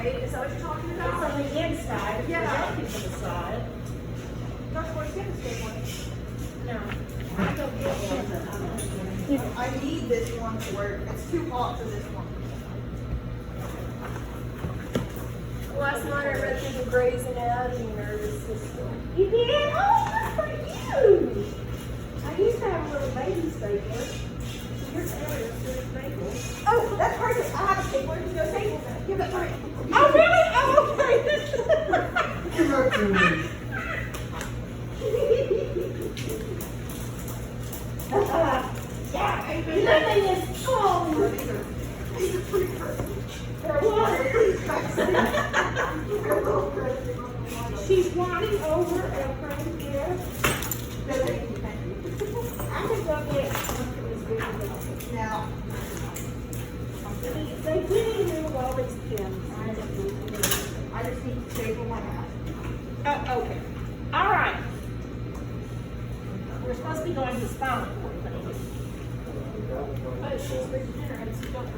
right? Is that what you're talking It's about? on the inside. Yeah. Yeah. It's on the side. That's what it is. No. I don't get one. I need this one to work. It's too hot for this one. Last night I read through the Grey's Anatomy nervous system. You did? Oh, good for you. I used to have a little baby stapler. Here's Sarah's stapler. Oh, that's perfect. I have a stapler. Where's your stapler? Give it to me. Oh, really? Oh, okay. Give that to me. Yeah, baby. Nothing is cold. These are pretty perfect. She's wanting over a friend here. I think I'll get one. Now, They really knew all these pins. I just need to staple my hat. Okay. All right. We're supposed to be going to spinal cord. But she's regenerative, so don't So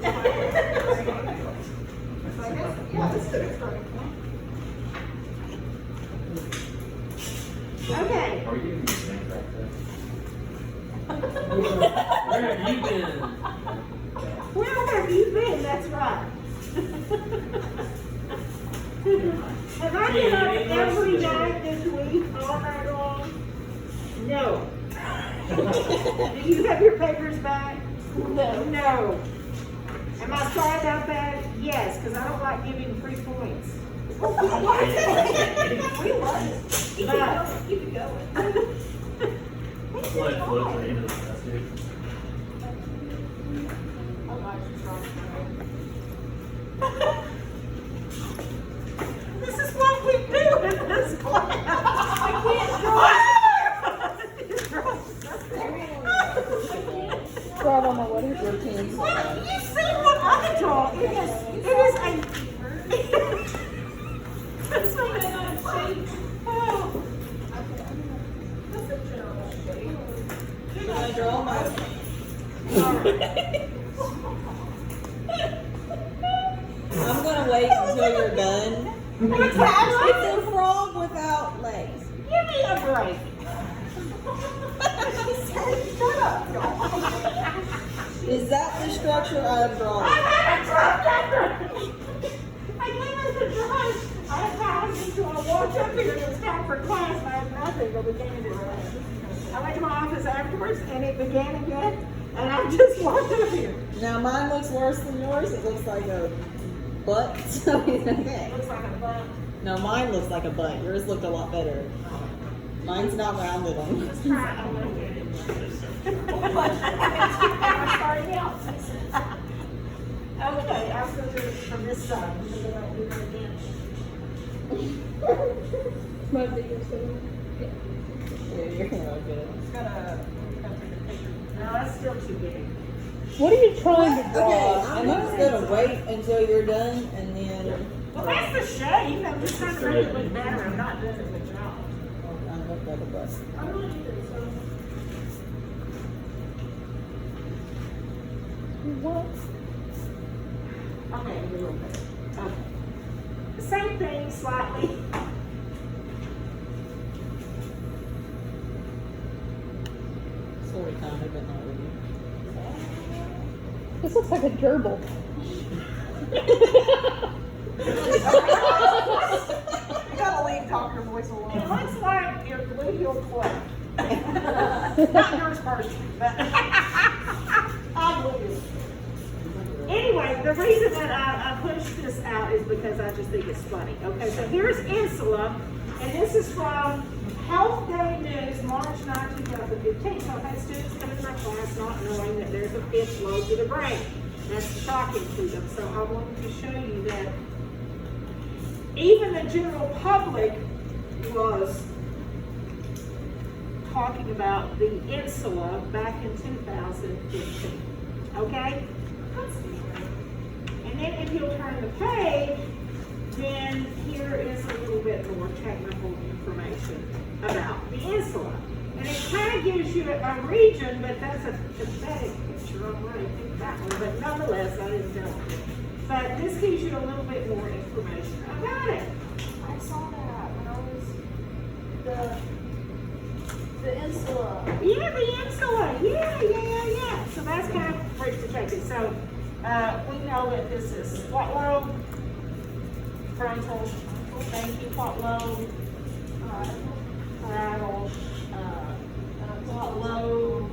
I guess, yeah, this is a starting point. Okay. Are you in the same Where have you been? Where have you been? That's right. Have I been up every night this week, all night long? No. Do you have your papers back? No. No. Am I sorry about that? Yes, because I don't like giving free points. We love it. But Keep it going. What floats into the plastic? this is what we do in this class. I can't Draw on my wedding routine. Well, you see what I draw. It is a. That's what I got shape. Oh. That's a general shape. Can I draw my? I'm gonna wait until you're done. It's a frog without legs. Give me a break. Shut up, y'all. Is that the structure I'm drawing? I had a drawing. I gave us a drawing. I had until I walked up here and it was time for class. And I had nothing, but we came to it. I went to my office afterwards and it began again. And I just walked up here. Now mine looks worse than yours. It looks like a butt. So it's okay. It looks like a butt. No, mine looks like a butt. Yours looked a lot better. Mine's not rounded on. Let's try it a little bit. Starting out. Okay, I was going to do it from this side. I'm going to do it again. My video so Yeah, you're gonna good. It's gotta take a picture. No, that's still too big. What are you trying to draw? Okay, I'm just gonna wait until you're done and then Well, that's the shape. I'm just trying to make it look better. I'm not doing a good job. I'll look like a butt. I really do this. What? Okay, a little bit. Okay. The same thing, slightly. Sort of, kind of, but not really. This looks like a gerbil. You gotta leave talking your voice It alone. looks like your gluteal cleft. Not yours personally, but obviously. Anyway, the reason that I pushed this out is because I just think it's funny. Okay, so here's Insula, and this is from Health Day News, March 9, 2015. So I've had students come into my class not knowing that there's a fifth lobe to the brain. That's shocking to them. So I wanted to show you that even the general public was talking about the insula back in 2015. Okay? And then if you'll turn the page, then here is a little bit more technical information about the insula. And it kind of gives you a region, but that's a pathetic picture. I'm going to pick that one, but nonetheless, I didn't know. But this gives you a little bit more information about it. I saw that when I was the insula. Yeah, the insula. Yeah. So that's kind of where to take it. So we know that this is what lobe? Frontal. Thank you. What lobe? Parietal. What lobe?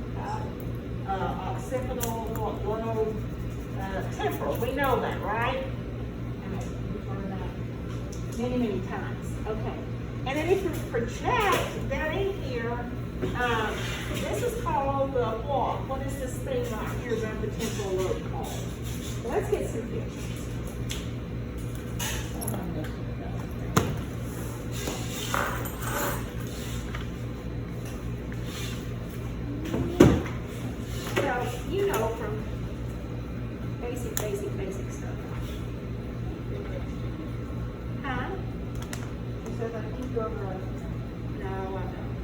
Occipital. What lobe? Temporal. We know that, right? We've learned that many times. Okay. And then if you project down in here, this is called the what? What is this thing right here around the temporal lobe called? So let's get some pictures. So you know from basic stuff. Huh? So that you go over. No, I don't.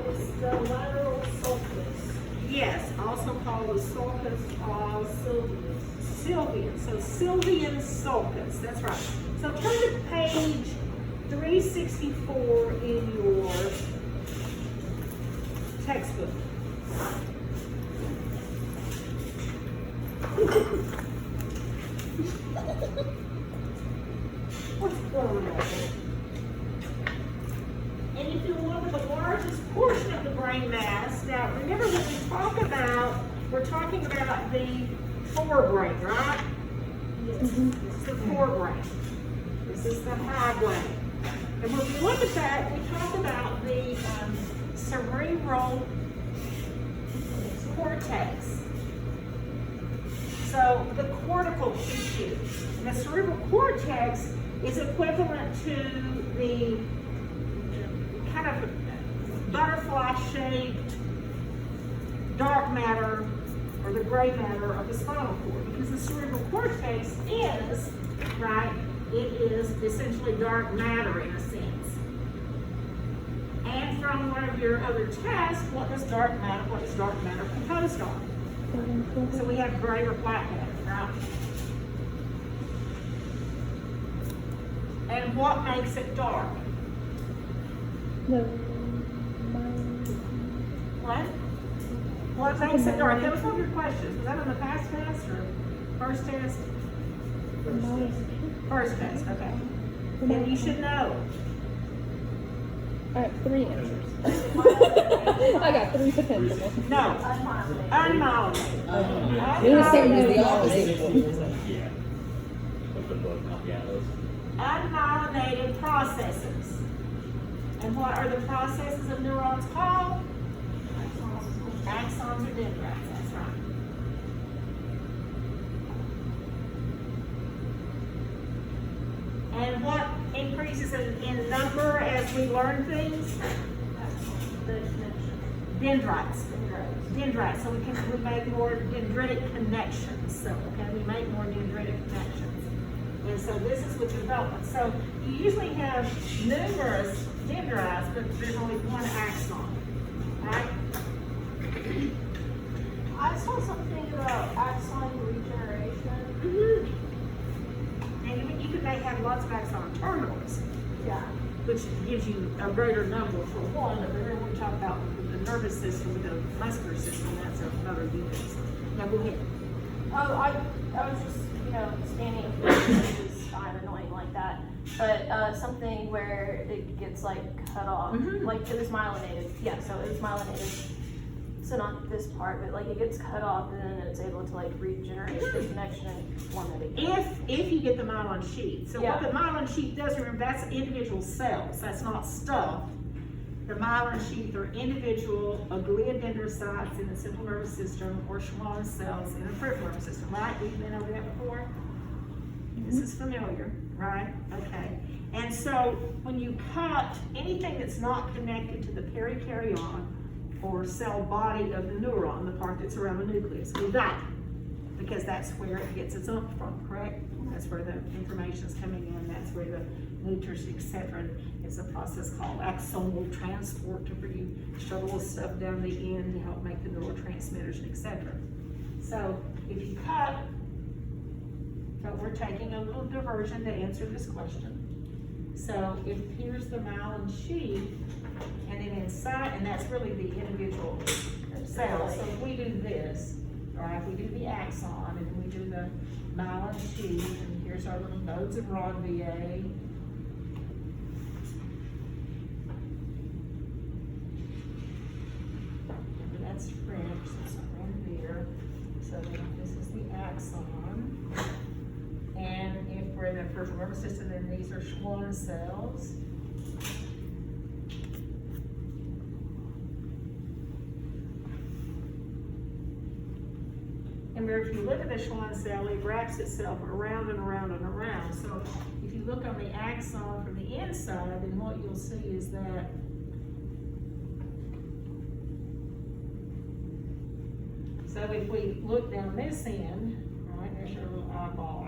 It's the lateral sulcus. Yes, also called the sulcus of Sylvian. So Sylvian sulcus, that's right. So turn to page 364 in your textbook. What's going on? And if you look at the largest portion of the brain mass, now remember when we talk about, we're talking about the forebrain, right? Yes. This is the forebrain. This is the high brain. And when we look at that, we talk about the cerebral cortex. So the cortical tissue. And the cerebral cortex is equivalent to the kind of butterfly-shaped dark matter or the gray matter of the spinal cord. Because the cerebral cortex is, right, it is essentially dark matter in a sense. And from one of your other tests, what is dark matter composed of? So we have gray or black matter, right? And what makes it dark? What? What makes it dark? That was one of your questions. Was that on the past test or first test? First test, okay. Then you should know. I have 3 answers. I got 3 potential. No. Unmyelinated. You're the same as the opposite. Yeah. Put the book, not the atlas. Unmyelinated processes. And what are the processes of neurons called? Axons or dendrites, that's right. And what increases in number as we learn things? Dendrites. Dendrites. So we make more dendritic connections. So we make more dendritic connections. And so this is with development. So you usually have numerous dendrites, but there's only one axon, right? I saw something about axon regeneration. Mm-hmm. And you may have lots of axon terminals, Yeah. which gives you a greater number for one. But remember we talk about the nervous system, the muscular system, that's another unit. Now go ahead. Oh, I was just, standing up, which is kind of annoying like that. But something where it gets like cut off, like it was myelinated. Yeah, so it was myelinated. So not this part, but like it gets cut off and then it's able to like regenerate the connection and form it again. If you get the myelin sheath. So Yeah. what the myelin sheath does, remember, that's individual cells. That's not stuff. The myelin sheath are individual gliadendrocytes in the central nervous system or Schwann cells in the peripheral nervous system, right? We've been over that before. This is familiar, right? Okay. And so when you cut anything that's not connected to the perikaryon or cell body of the neuron, the part that's around the nucleus, we die. Because that's where it gets its oomph from, correct? That's where the information is coming in, that's where the nutrients, etc. It's a process called axonal transport to where you shuttle stuff down the end to help make the neurotransmitters, etc. So if you cut, so we're taking a little diversion to answer this question. So if here's the myelin sheath, and then inside, and that's really the individual cells. So if we do this, right, we do the axon, and then we do the myelin sheath, and here's our little nodes of rod VA. That's French, so it's around there. So then this is the axon. And if we're in the peripheral nervous system, then these are Schwann cells. And if you look at the Schwann cell, it wraps itself around and around and around. So if you look on the axon from the inside, then what you'll see is that so if we look down this end, right, there's your little eyeball.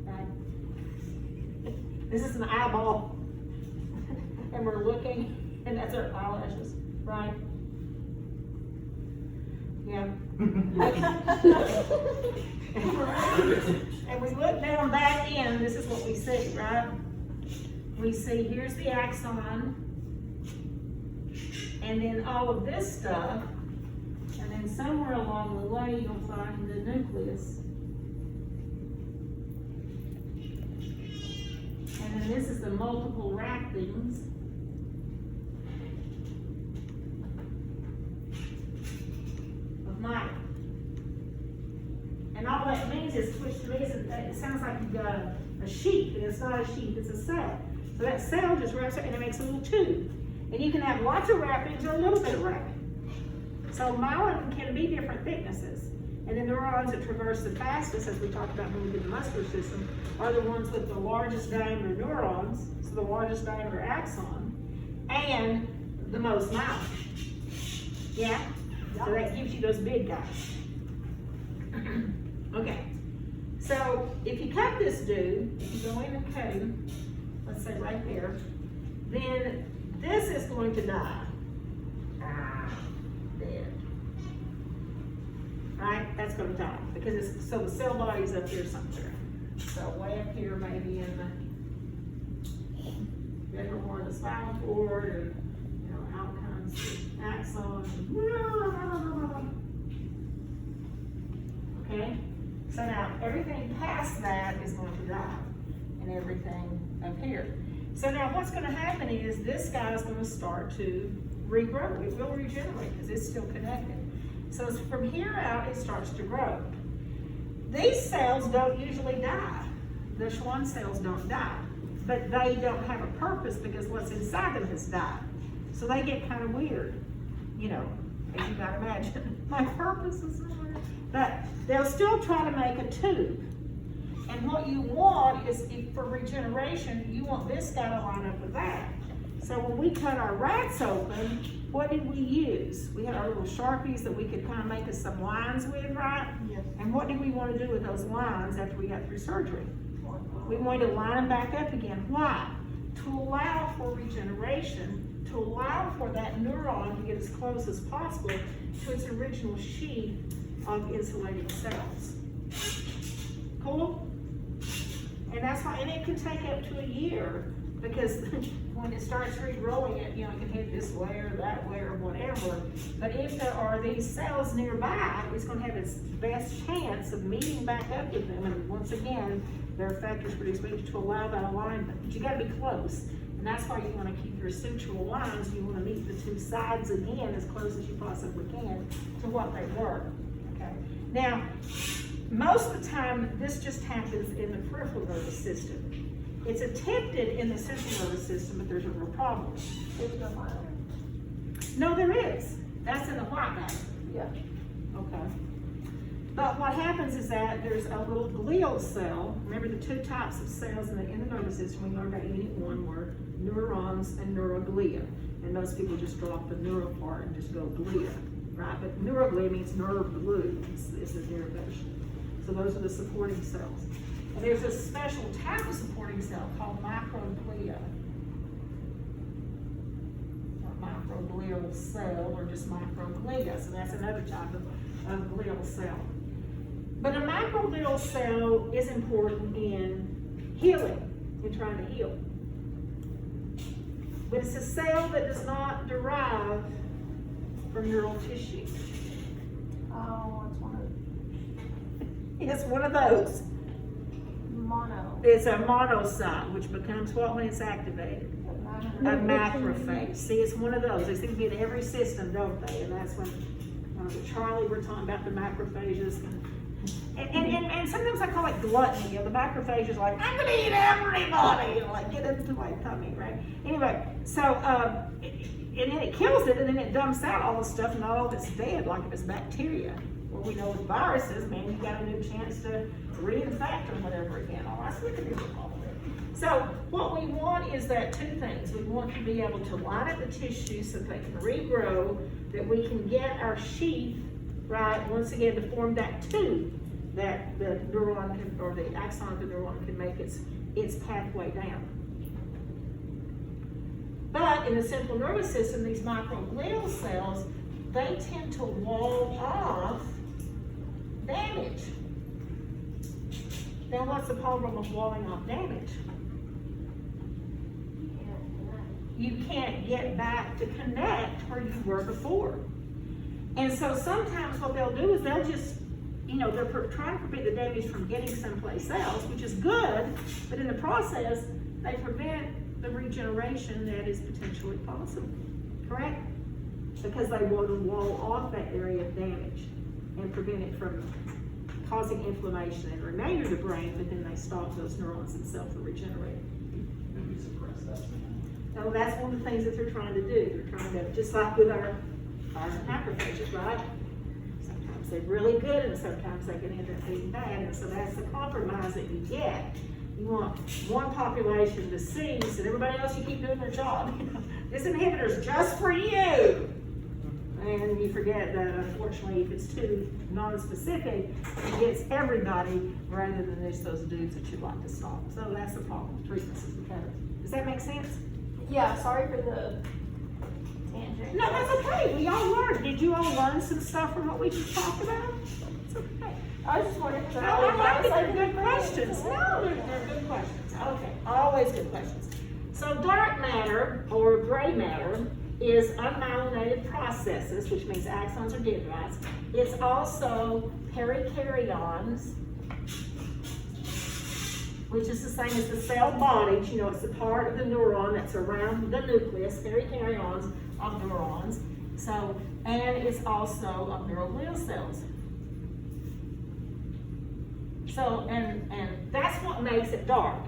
Right. This is an eyeball. And we're looking, and that's our eyelashes, right? Yeah. And we look down that end, this is what we see, right? We see here's the axon, and then all of this stuff, and then somewhere along the way you'll find the nucleus. And then this is the multiple wrappings. Of myelin. And all that means is, which to me is, it sounds like you've got a sheath, and it's not a sheath, it's a cell. So that cell just wraps up and it makes a little tube. And you can have lots of wrappings or a little bit of wrapping. So myelin can be different thicknesses. And the neurons that traverse the fastest, as we talked about when we did the muscular system, are the ones with the largest diameter neurons, so the largest diameter axon, and the most myelin. Yeah? So that gives you those big guys. Okay. So if you cut this dude, if you go in and cut him, let's say right there, then this is going to die. Dead. Right? That's going to die because it's, so the cell body is up here somewhere. So way up here, maybe in the middle more of the spinal cord, and you know, out comes the axon. Okay? So now everything past that is going to die, and everything up here. So now what's going to happen is this guy is going to start to regrow. It will regenerate because it's still connected. So from here out, it starts to grow. These cells don't usually die. The Schwann cells don't die, but they don't have a purpose because what's inside them has died. So they get kind of weird, you know, as you might imagine. My purpose is weird. But they'll still try to make a tube. And what you want is, for regeneration, you want this guy to line up with that. So when we cut our rats open, what did we use? We had our little Sharpies that we could kind of make us some lines with, right? Yes. And what did we want to do with those lines after we got through surgery? We wanted to line them back up again. Why? To allow for regeneration, to allow for that neuron to get as close as possible to its original sheath of insulating cells. Cool? And that's why, and it can take up to a year, because when it starts regrowing it, you know, it can head this way or that way or whatever. But if there are these cells nearby, it's going to have its best chance of meeting back up with them. And once again, there are factors produced to allow that alignment. But you got to be close. And that's why you want to keep your central lines. You want to meet the two sides again as close as you possibly can to what they were. Okay. Now, most of the time, this just happens in the peripheral nervous system. It's attempted in the central nervous system, but there's a real problem. There's no myelin. No, there is. That's in the white matter. Yeah. Okay. But what happens is that there's a little glial cell. Remember the two types of cells in the nervous system we learned about Unit 1 were neurons and neuroglia. And most people just drop the neuro part and just go glia, right? But neuroglia means nerve glue. It's the derivation. So those are the supporting cells. And there's a special type of supporting cell called microglia. Or microglial cell or just microglia. So that's another type of glial cell. But a microglial cell is important in healing, in trying to heal. But it's a cell that does not derive from neural tissue. Oh, it's one of It's one of those. mono. It's a monocyte, which becomes what when it's activated? A macrophage. See, it's one of those. They seem to be in every system, don't they? And that's when Charlie, we're talking about the macrophages. And sometimes I call it gluttony. The macrophages are like, I'm going to eat everybody. Like, get into my tummy, right? Anyway, so, and then it kills it, and then it dumps out all the stuff, and all of it's dead, like if it's bacteria. Well, we know with viruses, man, you got a new chance to reinfect or whatever again. Oh, that's what it is. So what we want is that two things. We want to be able to line up the tissue so they can regrow, that we can get our sheath, right, once again to form that tube that the neuron can, or the axon of the neuron can make its pathway down. But in the central nervous system, these microglial cells, they tend to wall off damage. Now what's the problem of walling off damage? You can't get back to connect where you were before. And so sometimes what they'll do is they'll just, they're trying to prevent the damage from getting someplace else, which is good, but in the process, they prevent the regeneration that is potentially possible, correct? Because they want to wall off that area of damage and prevent it from causing inflammation in the remainder of the brain, but then they stop those neurons themselves from regenerating. Maybe suppress that. So that's one of the things that they're trying to do. They're trying to, just like with our macrophages, right? Sometimes they're really good and sometimes they can end up being bad. And so that's the compromise that you get. You want one population to cease and everybody else you keep doing their job. This inhibitor's just for you. And you forget that unfortunately if it's too non-specific, it gets everybody rather than just those dudes that you'd like to stop. So that's the problem with treatments is because. Does that make sense? Yeah, sorry for the tangent. No, that's okay. We all learned. Did you all learn some stuff from what we just talked about? It's okay. I was just wondering because No, I like it. They're good questions. No, they're good questions. Okay, always good questions. So dark matter or gray matter is unmyelinated processes, which means axons or dendrites. It's also perikaryones, which is the same as the cell body. It's the part of the neuron that's around the nucleus, perikaryones of neurons. So, and it's also of neuroglial cells. So, and that's what makes it dark.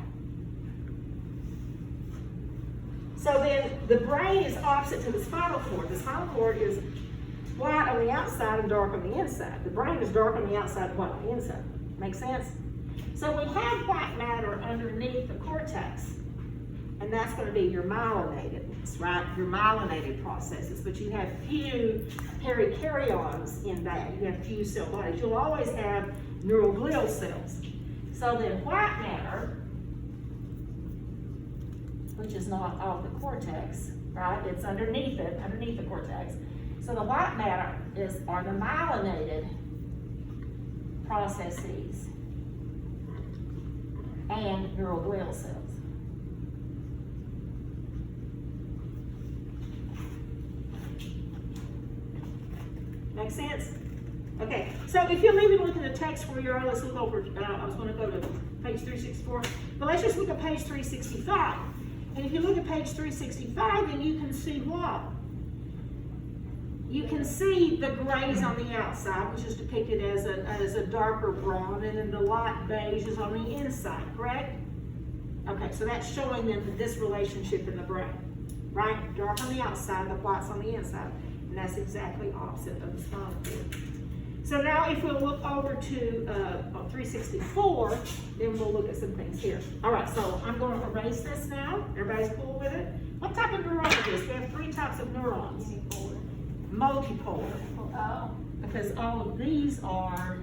So then the brain is opposite to the spinal cord. The spinal cord is white on the outside and dark on the inside. The brain is dark on the outside and white on the inside. Make sense? So we have white matter underneath the cortex, and that's going to be your myelinated, right? Your myelinated processes, but you have few perikaryones in that. You have few cell bodies. You'll always have neuroglial cells. So then white matter, which is not off the cortex, right? It's underneath it, underneath the cortex. So the white matter are the myelinated processes and neuroglial cells. Make sense? Okay, so if you'll maybe look in the text where you're on, let's look over, I was going to go to page 364, but let's just look at page 365. And if you look at page 365, then you can see what? You can see the grays on the outside, which is depicted as a darker brown, and then the light beige is on the inside, correct? Okay, so that's showing them this relationship in the brain, right? Dark on the outside, the white's on the inside, and that's exactly opposite of the spinal cord. So now if we'll look over to 364, then we'll look at some things here. All right, so I'm going to erase this now. Everybody's cool with it? What type of neuron is this? We have three types of neurons. Multipolar. Oh. Because all of these are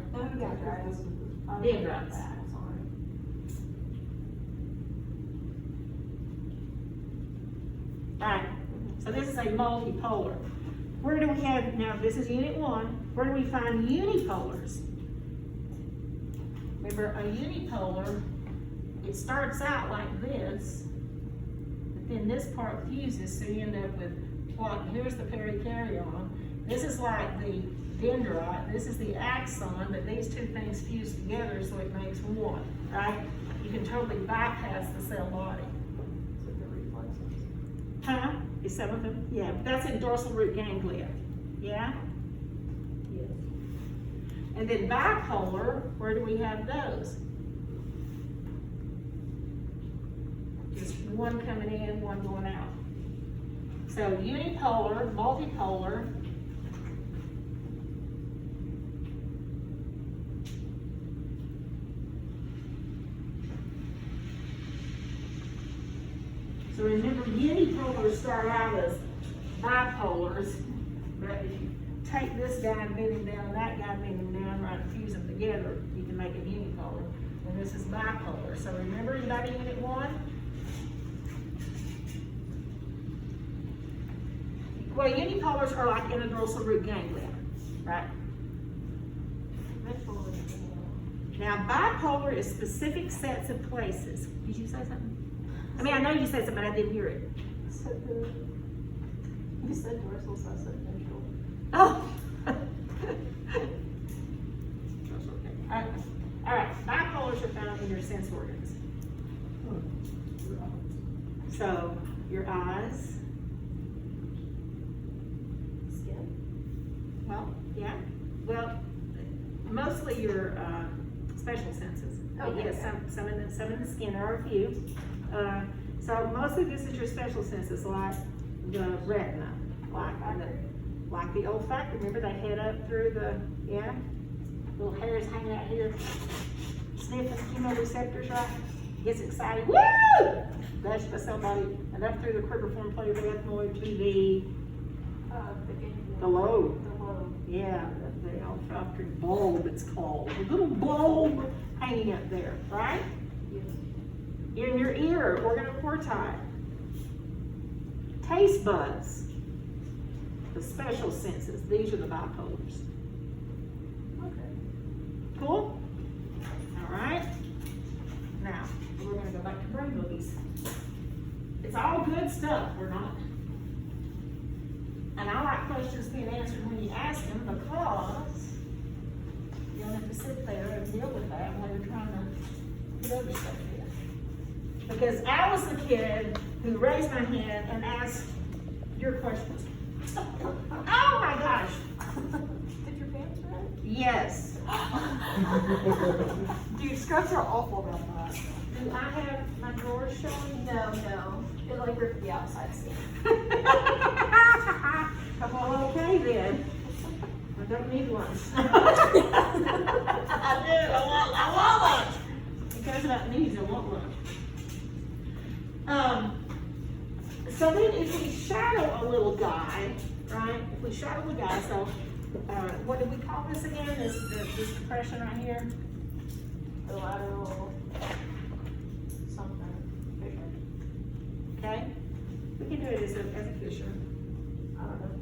dendrites. Right. So So this is a multipolar. Where do we have, now this is unit 1, where do we find unipolars? Remember, a unipolar, it starts out like this, but then this part fuses, so you end up with, like, here's the perikaryon. This is like the dendrite, this is the axon, but these two things fuse together so it makes one, right? You can totally bypass the cell body. So the reflexes. Huh? Is some of them? Yeah, but that's in dorsal root ganglia. Yeah? Yes. And then bipolar, where do we have those? Just one coming in, one going out. So unipolar, multipolar. So remember, unipolars start out as bipolars, but if you take this guy and bend him down, and that guy bend him down, right, and fuse them together, you can make a unipolar. And this is bipolar. So remember, anybody unit 1? Well, unipolars are like in a dorsal root ganglia, right? Now, bipolar is specific sets of places. Did you say something? I mean, I know you said something, but I didn't hear it. You said dorsal, so I said ventral. Oh. All right, bipolars are found in your sense organs. So, your eyes, Skin. well, yeah, well, mostly your special senses. But Okay. yes, some in the skin, there are a few. So mostly this is your special senses, like the retina, like the olfactory. Remember they head up through the, yeah? Little hairs hanging out here, sniffing chemoreceptors, right? Gets excited, woo! That's the cell body, and up through the cribriform plate of the ethmoid to the lobe. The lobe. Yeah, the olfactory bulb, it's called. The little bulb hanging up there, right? In your ear, organocorti. Taste buds, the special senses. These are the bipolars. Okay. Cool? All right. Now, we're going to go back to brain movies. It's all good stuff, we're not. And I like questions being answered when you ask them because you don't have to sit there and deal with that while you're trying to put other stuff in. Because I was the kid who raised my hand and asked your questions. Oh my gosh. Did your pants red? Yes. Dude, scrubs are awful about that. Do I have my drawers showing? No. It like ripped the outside skin. Well, okay then. I don't need one. I do. I want one. Because about needs, I want one. So then if we shadow a little guy, right? If we shadow the guy, so what do we call this again? This depression right here? The lateral something. Fissure. Okay? We can do it as a fissure. I don't know.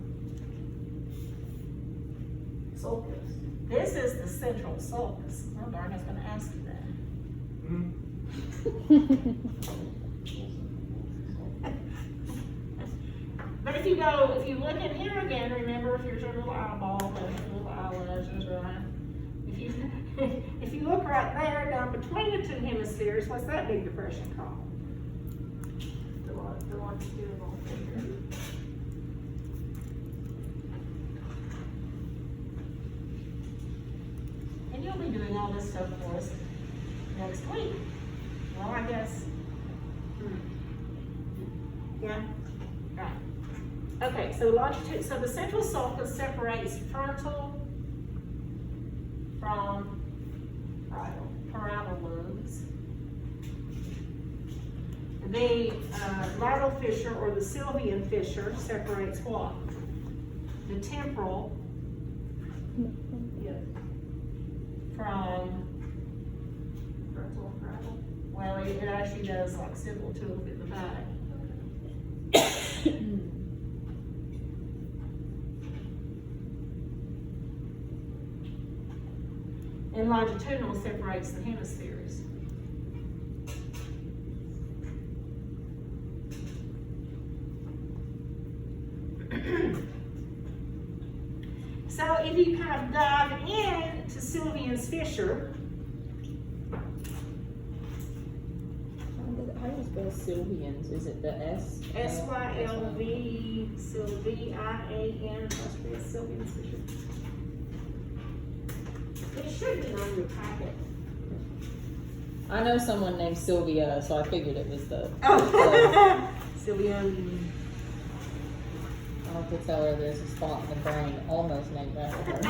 Sulcus. This is the central sulcus. Oh darn, I was gonna ask you that. But if you look in here again, remember if here's your little eyeball, there's your little eyelashes, right? If you look right there, down between the two hemispheres, what's that big depression called? The longitudinal fissure. And you'll be doing all this stuff for us next week. Well, I guess. Yeah? Right. Okay, so longitude, so the central sulcus separates frontal from parietal lobes. The lateral fissure or the Sylvian fissure separates what? The temporal from, Frontal and parietal. well, it actually does like civil tooth in the back. And longitudinal separates the hemispheres. So if you kind of dive into Sylvian's fissure, How do you spell Sylvians? Is it the S? S-Y-L-V, V-I-A-N, apostrophe Sylvian's fissure. It should be on your packet. I know someone named Sylvia, so I figured it was the. Oh, Sylvian. I'll have to tell her there's a spot in the brain almost named after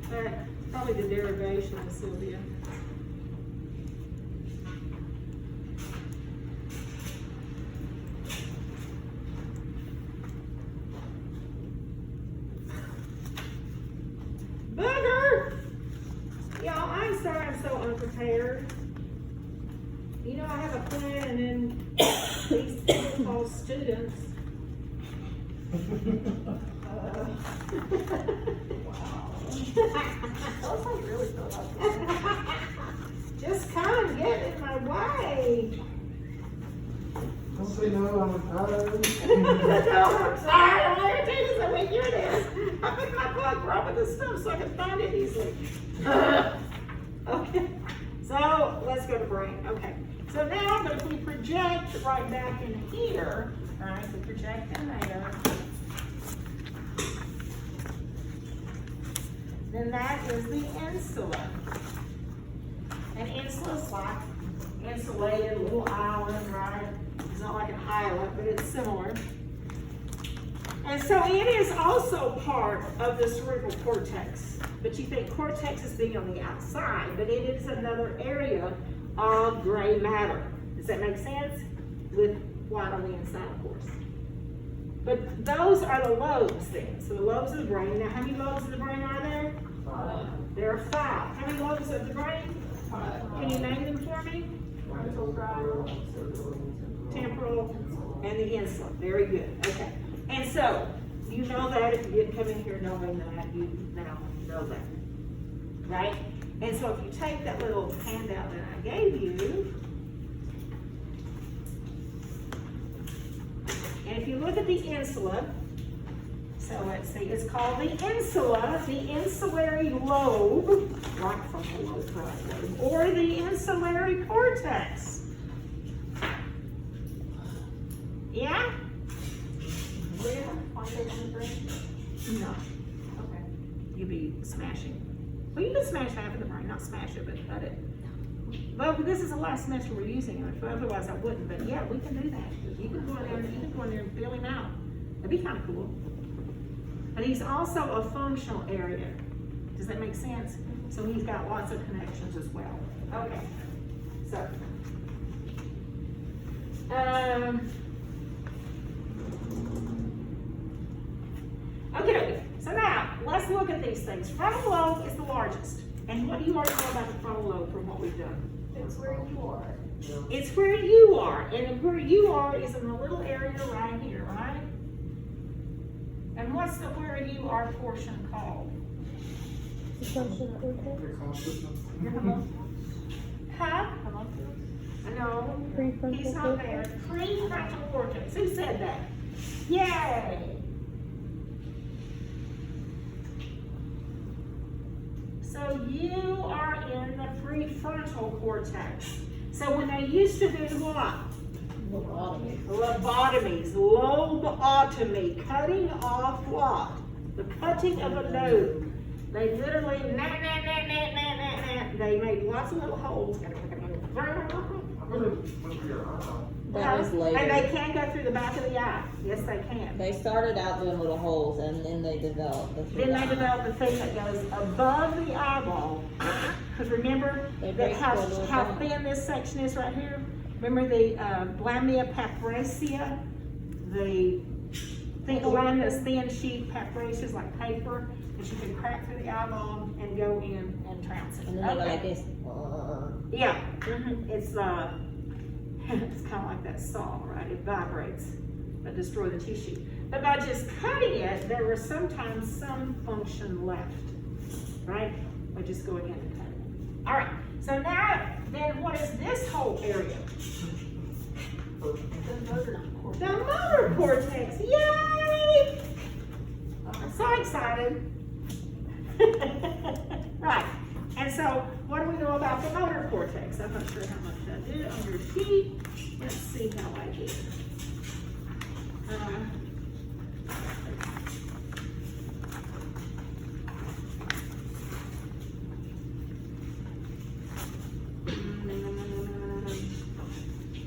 her. Probably the derivation of Sylvia. Booger! Y'all, I'm sorry I'm so unprepared. You know, I have a plan and then these so-called students. Just kind of get in my way. Don't say no, I'm tired. I'm sorry, I'm going to take this away. Here it is. I picked my book, rub with this stuff so I can find it easily. Okay, so let's go to brain. Okay, so now if we project right back in here, all right, we project in there, then that is the insula. And insula's like insulated little island, right? It's not like an island, but it's similar. And so it is also part of the cerebral cortex. But you think cortex is being on the outside, but it is another area of gray matter. Does that make sense? With white on the inside, of course. But those are the lobes then. So the lobes of the brain. Now, how many lobes of the brain are there? 5. There are 5. How many lobes of the brain? 5. Can you name them for me? Temporal, and the insula. Very good. Okay. And so, you know that if you didn't come in here knowing that, you now know that. Right? And so if you take that little handout that I gave you, and if you look at the insula, so let's see, it's called the insula, the insulary lobe, right from the lobe, or the insulary cortex. Yeah? No. Okay. You'd be smashing. Well, you can smash half of the brain, not smash it, but cut it. Well, this is the last semester we're using it, but otherwise I wouldn't. But yeah, we can do that. You can go in there and feel him out. That'd be kind of cool. But he's also a functional area. Does that make sense? So he's got lots of connections as well. Okay. So. Okay, so now let's look at these things. Frontal lobe is the largest. And what do you already know about the frontal lobe from what we've done? It's where you are. It's where you are. And where you are is in the little area right here, right? And what's the where you are portion called? Huh? No, he's not there. Prefrontal cortex. Who said that? Yay! So you are in the prefrontal cortex. So when they used to do what? Lobotomies, lobotomy, cutting off what? The cutting of a lobe. They literally, they made lots of little holes. That was later. And they can go through the back of the eye. Yes, they can. They started out doing little holes, and then they developed the Then they developed the thing that goes above the eyeball. Because remember that how thin this section is right here? Remember the Blamia papracea? The line that's thin sheet papracea is like paper that you can crack through the eyeball and go in and trounce it. And then they go like this. Yeah, it's it's kind of like that saw, right? It vibrates, but destroy the tissue. But by just cutting it, there was sometimes some function left, right? Or just go ahead and cut it. All right, so now, then what is this whole area? The motor cortex, yay! I'm so excited. Right, and so what do we know about the motor cortex? I'm not sure how much I did on your sheet. Let's see how I did.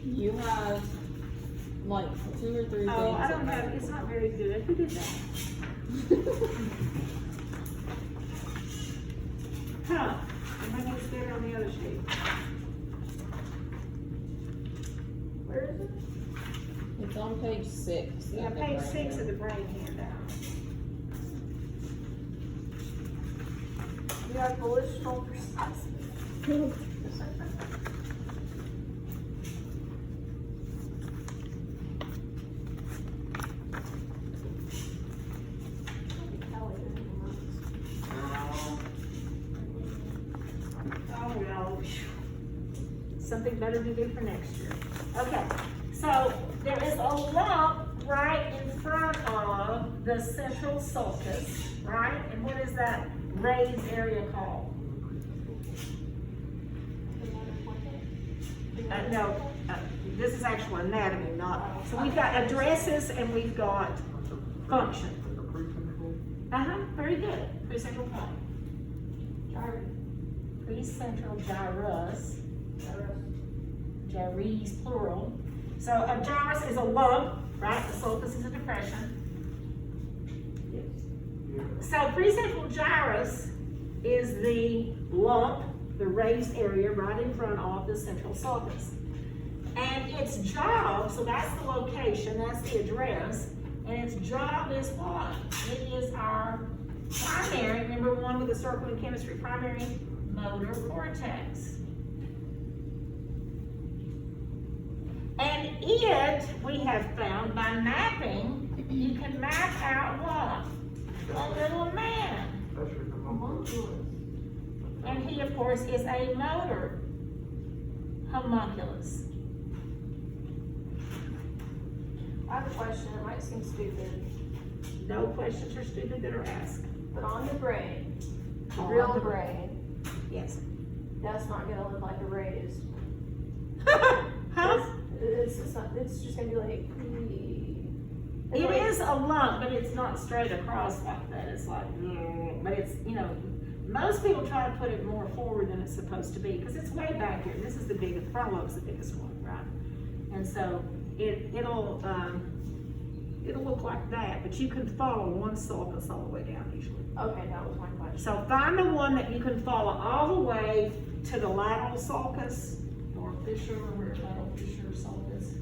You have like 2 or 3 things. Oh, I don't in know, there. it's not very good. Who did that? Huh, I think it's better on the other sheet. Where is it? It's on page 6. Yeah, page 6 of the brain handout. You have volitional precisely. Oh, well, something better to do for next year. Okay, so there is a lump right in front of the central sulcus, right? And what is that raised area called? No, this is actual anatomy, not, so we've got addresses and we've got function. Very good, precentral point. Precentral gyrus. Gyrus plural. So a gyrus is a lump, right? The sulcus is a depression. So precentral gyrus is the lump, the raised area right in front of the central sulcus. And its job, so that's the location, that's the address, and its job is what? It is our primary, remember one with the circle in chemistry, primary motor cortex. And it, we have found by mapping, you can map out what? A little man. And he, of course, is a motor homunculus. I have a question, it might seem stupid, No questions are stupid that are asked. but on the brain, the On real the- brain, Yes. that's not gonna look like a raised. Huh? It's not, it's just gonna be like, It is a lump, but it's not straight across like that. It's like, but it's, most people try to put it more forward than it's supposed to be, because it's way back here. This is the biggest, frontal lobe's the biggest one, right? And so it'll look like that, but you can follow one sulcus all the way down usually. Okay, that was my question. So find the one that you can follow all the way to the lateral sulcus, or fissure, or lateral fissure sulcus.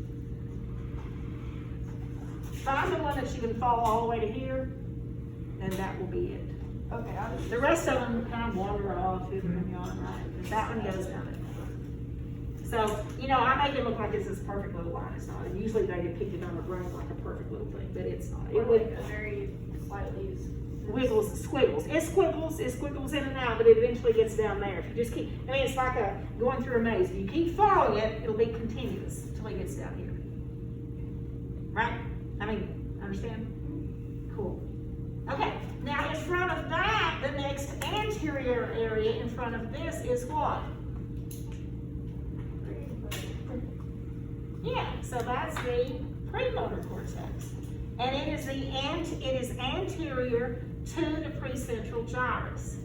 Find the one that you can follow all the way to here, and that will be it. Okay, I was The rest of them kind of wander off here and yon, right? But that one goes down it. So, I make it look like it's this perfect little line. It's not. And usually they depict it on the brain like a perfect little thing, but it's not. It would like a very slightly. wiggles, squiggles. It squiggles in and out, but it eventually gets down there. If you just keep, it's like going through a maze. If you keep following it, it'll be continuous until it gets down here. Right? Understand? Cool. Okay, now in front of that, the next anterior area in front of this is what? Yeah, so that's the premotor cortex. And it is anterior to the precentral gyrus.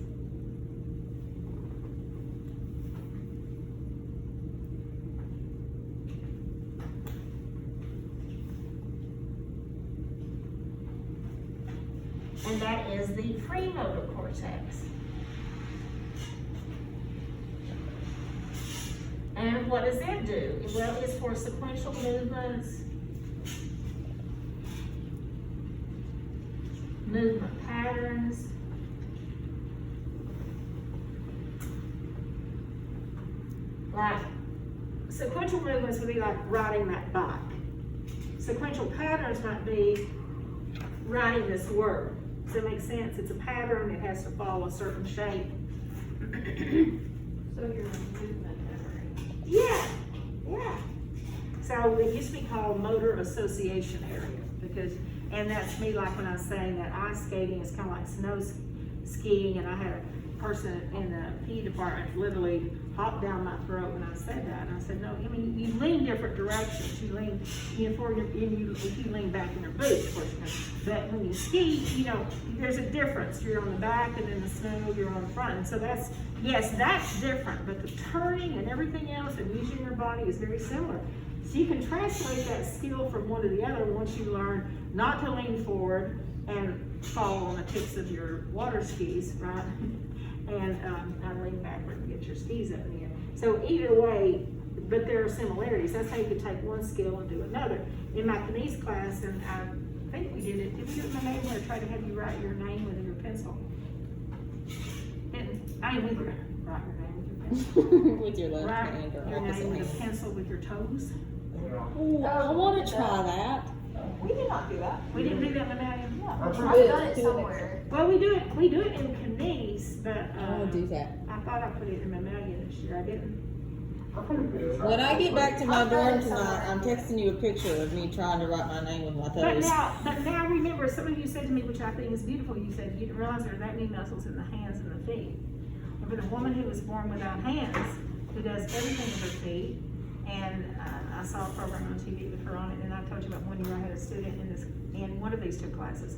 And that is the premotor cortex. And what does it do? Well, it's for sequential movements, movement patterns, like sequential movements would be like riding that bike. Sequential patterns might be writing this word. Does that make sense? It's a pattern, it has to follow a certain shape. So your movement memory. Yeah, yeah. So it used to be called motor association area because, and that's me like when I was saying that ice skating is kind of like snow skiing, and I had a person in the PE department literally hop down my throat when I said that, and I said, no, I mean, you lean different directions. You lean, you know, forward, if you lean back in your boots, of course, you know. But when you ski, you know, there's a difference. You're on the back, and in the snow, you're on the front. And so that's, yes, that's different, but the turning and everything else and using your body is very similar. So you can translate that skill from one to the other once you learn not to lean forward and fall on the tips of your water skis, right? And lean backward and get your skis up in the air. So either way, but there are similarities. That's how you can take one skill and do another. In my Kines class, and I think we did it we do it in my name where I tried to have you write your name with your pencil? And I mean, we were write your name with your pencil. With your left Write hand or your opposite name with a hand. pencil with your toes. Ooh, I want to try that. We did not do that. We didn't do that in Mammalia. I've done it somewhere. Well, we do it in Kines, but I want to do that. I thought I put it in Mammalia this year. I didn't. When I get back to my dorm tonight, I'm texting you a picture of me trying to write my name with my But toes. now remember, some of you said to me, which I think is beautiful, you said you didn't realize there are that many muscles in the hands and the feet. But a woman who was born without hands, who does everything with her feet, and I saw a program on TV with her on it, and I told you about 1 year I had a student in one of these two classes,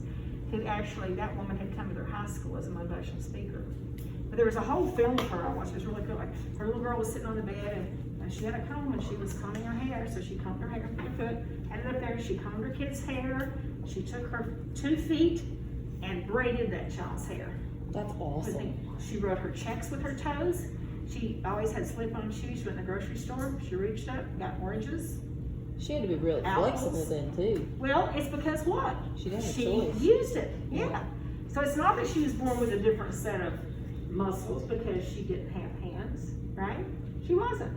who actually, that woman had come to their high school as a motivational speaker. But there was a whole film of her I watched. It was really cool. Like, her little girl was sitting on the bed, and she had a comb, and she was combing her hair. So she combed her hair from her foot, had it up there. She combed her kid's hair. She took her 2 feet and braided that child's hair. That's awesome. She wrote her checks with her toes. She always had slip-on shoes. She went in the grocery store. She reached up, got oranges. She had to be really Apples. flexible then too. Well, it's because what? She didn't have a She choice. used it, yeah. So it's not that she was born with a different set of muscles because she didn't have hands, right? She wasn't.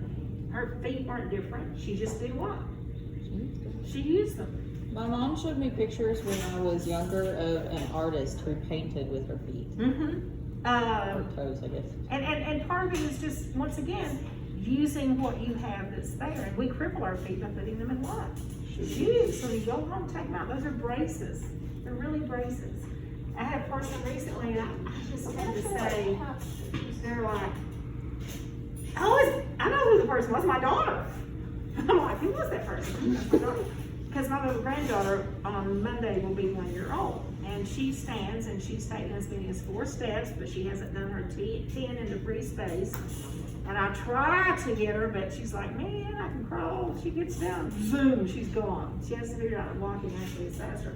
Her feet weren't different. She just did what? She used them. My mom showed me pictures when I was younger of an artist who painted with her feet. Mm-hmm. Or toes, I guess. And part of it is just, once again, using what you have that's there. And we cripple our feet by putting them in what? Shoes. So you go home, take them out. Those are braces. They're really braces. I had a person recently, and I just had to say, they're like, I know who the person was, my daughter. I'm like, who was that person? Because my little granddaughter on Monday will be 1 year old. And she stands, and she's taken as many as 4 steps, but she hasn't done her 10 into free space. And I try to get her, but she's like, man, I can crawl. She gets down, boom, she's gone. She has to figure out walking actually is faster.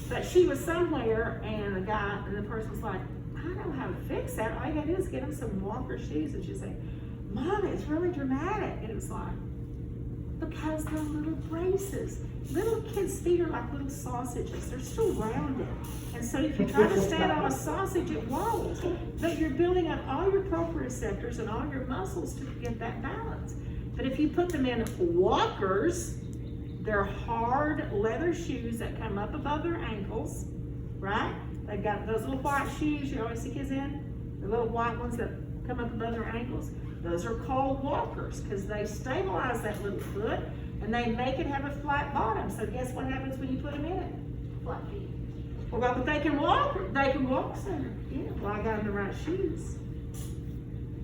But she was somewhere, and the person was like, I don't know how to fix that. All you gotta do is get them some walker shoes. And she's like, Mom, it's really dramatic. And it was like, because they're little braces. Little kids' feet are like little sausages. They're still rounded. And so if you try to stand on a sausage, it won't. But you're building up all your proprioceptors and all your muscles to get that balance. But if you put them in walkers, they're hard leather shoes that come up above their ankles, right? They've got those little white shoes you always see kids in, the little white ones that come up above their ankles. Those are called walkers because they stabilize that little foot and they make it have a flat bottom. So guess what happens when you put them in it? Flat feet. Well, but they can walk sooner. Yeah, well, I got them the right shoes.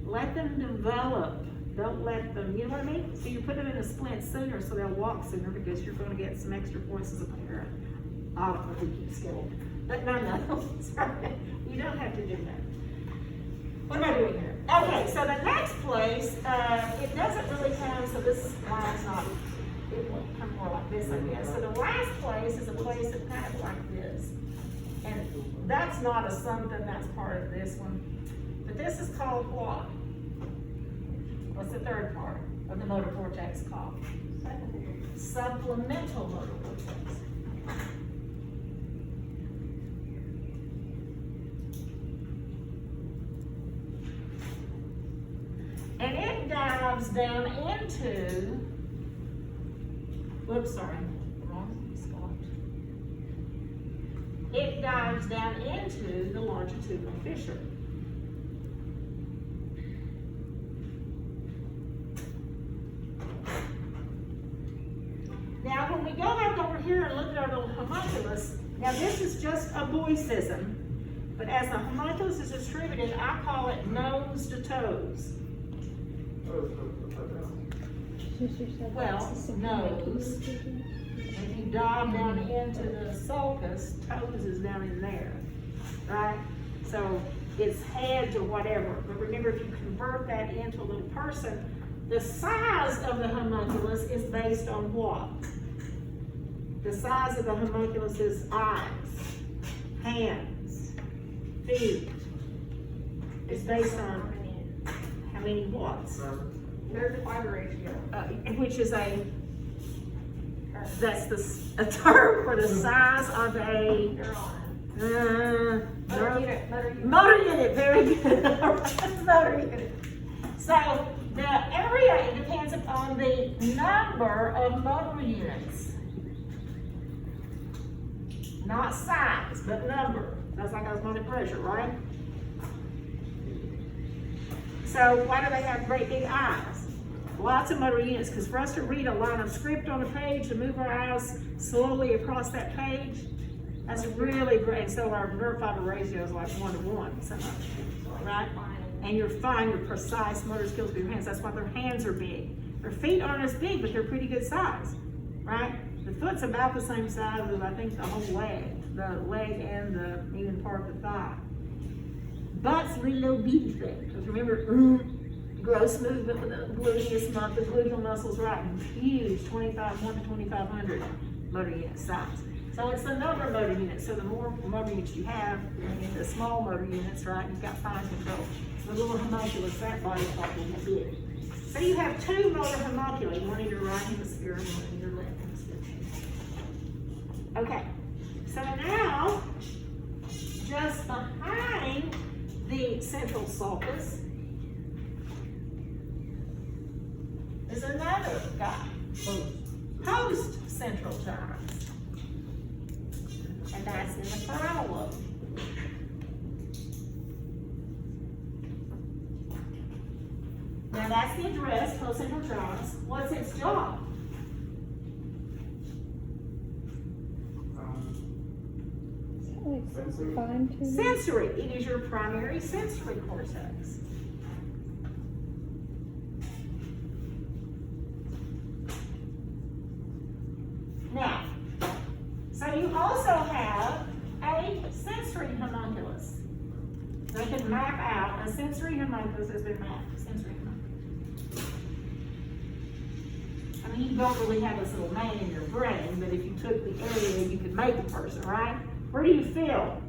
Let them develop. Don't let them, you know what I mean? So you put them in a splint sooner so they'll walk sooner because you're going to get some extra points as a parent. I don't know who keeps scared. But no, sorry. You don't have to do that. What am I doing here? Okay, so the next place, it doesn't really come, so this line's not, it will come more like this, I guess. So the last place is a place that's kind of like this. And that's not a something, that's part of this one. But this is called what? What's the third part of the motor cortex called? Supplemental motor cortex. And it dives down into, whoops, sorry, wrong spot. It dives down into the longitudinal fissure. go back over here and look at our little homunculus, now this is just a voicism, but as the homunculus is distributed, I call it nose to toes. Well, nose. If you dive down into the sulcus, toes is down in there, right? So it's head to whatever. But remember, if you convert that into a little person, the size of the homunculus is based on what? The size of the homunculus is eyes, hands, feet. It's based on how many watts? There's a fiber ratio. Which is a term for the size of a motor unit. Very good. Motor unit. So the area depends upon the number of motor units, not size, but number. That's like osmotic pressure, right? So why do they have great big eyes? Lots of motor units, because for us to read a line of script on a page and move our eyes slowly across that page, that's really great. So our nerve fiber ratio is like 1 to 1, right? And you're fine with precise motor skills with your hands. That's why their hands are big. Their feet aren't as big, but they're pretty good size, right? The foot's about the same size as I think the whole leg and the even part of the thigh. Butt's a little bitty thing, because remember, gross movement with the gluteus muscle, the gluteal muscles, right? Huge, 1 to 2,500 motor unit size. So it's the number of motor units. So the more motor units you have, in the small motor units, right, you've got fine control. The little homunculus, that body part will be big. So you have 2 motor homunculi, one in your right hemisphere and one in your left hemisphere. Okay, so now, just behind the central sulcus is another guy, post-central gyrus, and that's in the frontal lobe. Now that's the address, post-central gyrus. What's its job? Fine tuning. Sensory. It is your primary sensory cortex. Now, so you also have a sensory homunculus. They can map out, a sensory homunculus has been mapped, sensory homunculus. I mean, you don't really have this little man in your brain, but if you took the area, you could make a person, right? Where do you feel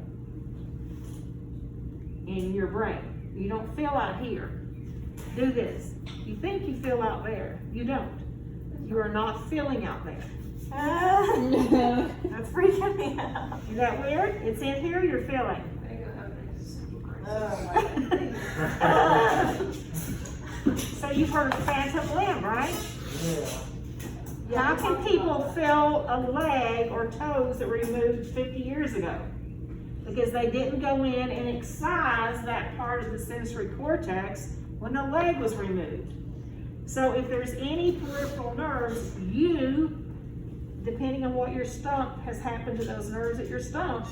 in your brain? You don't feel out here. Do this. You think you feel out there. You don't. You are not feeling out there. That's freaking me out. Is that weird? It's in here, you're feeling. So you've heard of phantom limb, right? Yeah. How can people feel a leg or toes that were removed 50 years ago? Because they didn't go in and excise that part of the sensory cortex when the leg was removed. So if there's any peripheral nerves, depending on what your stump has happened to those nerves at your stump,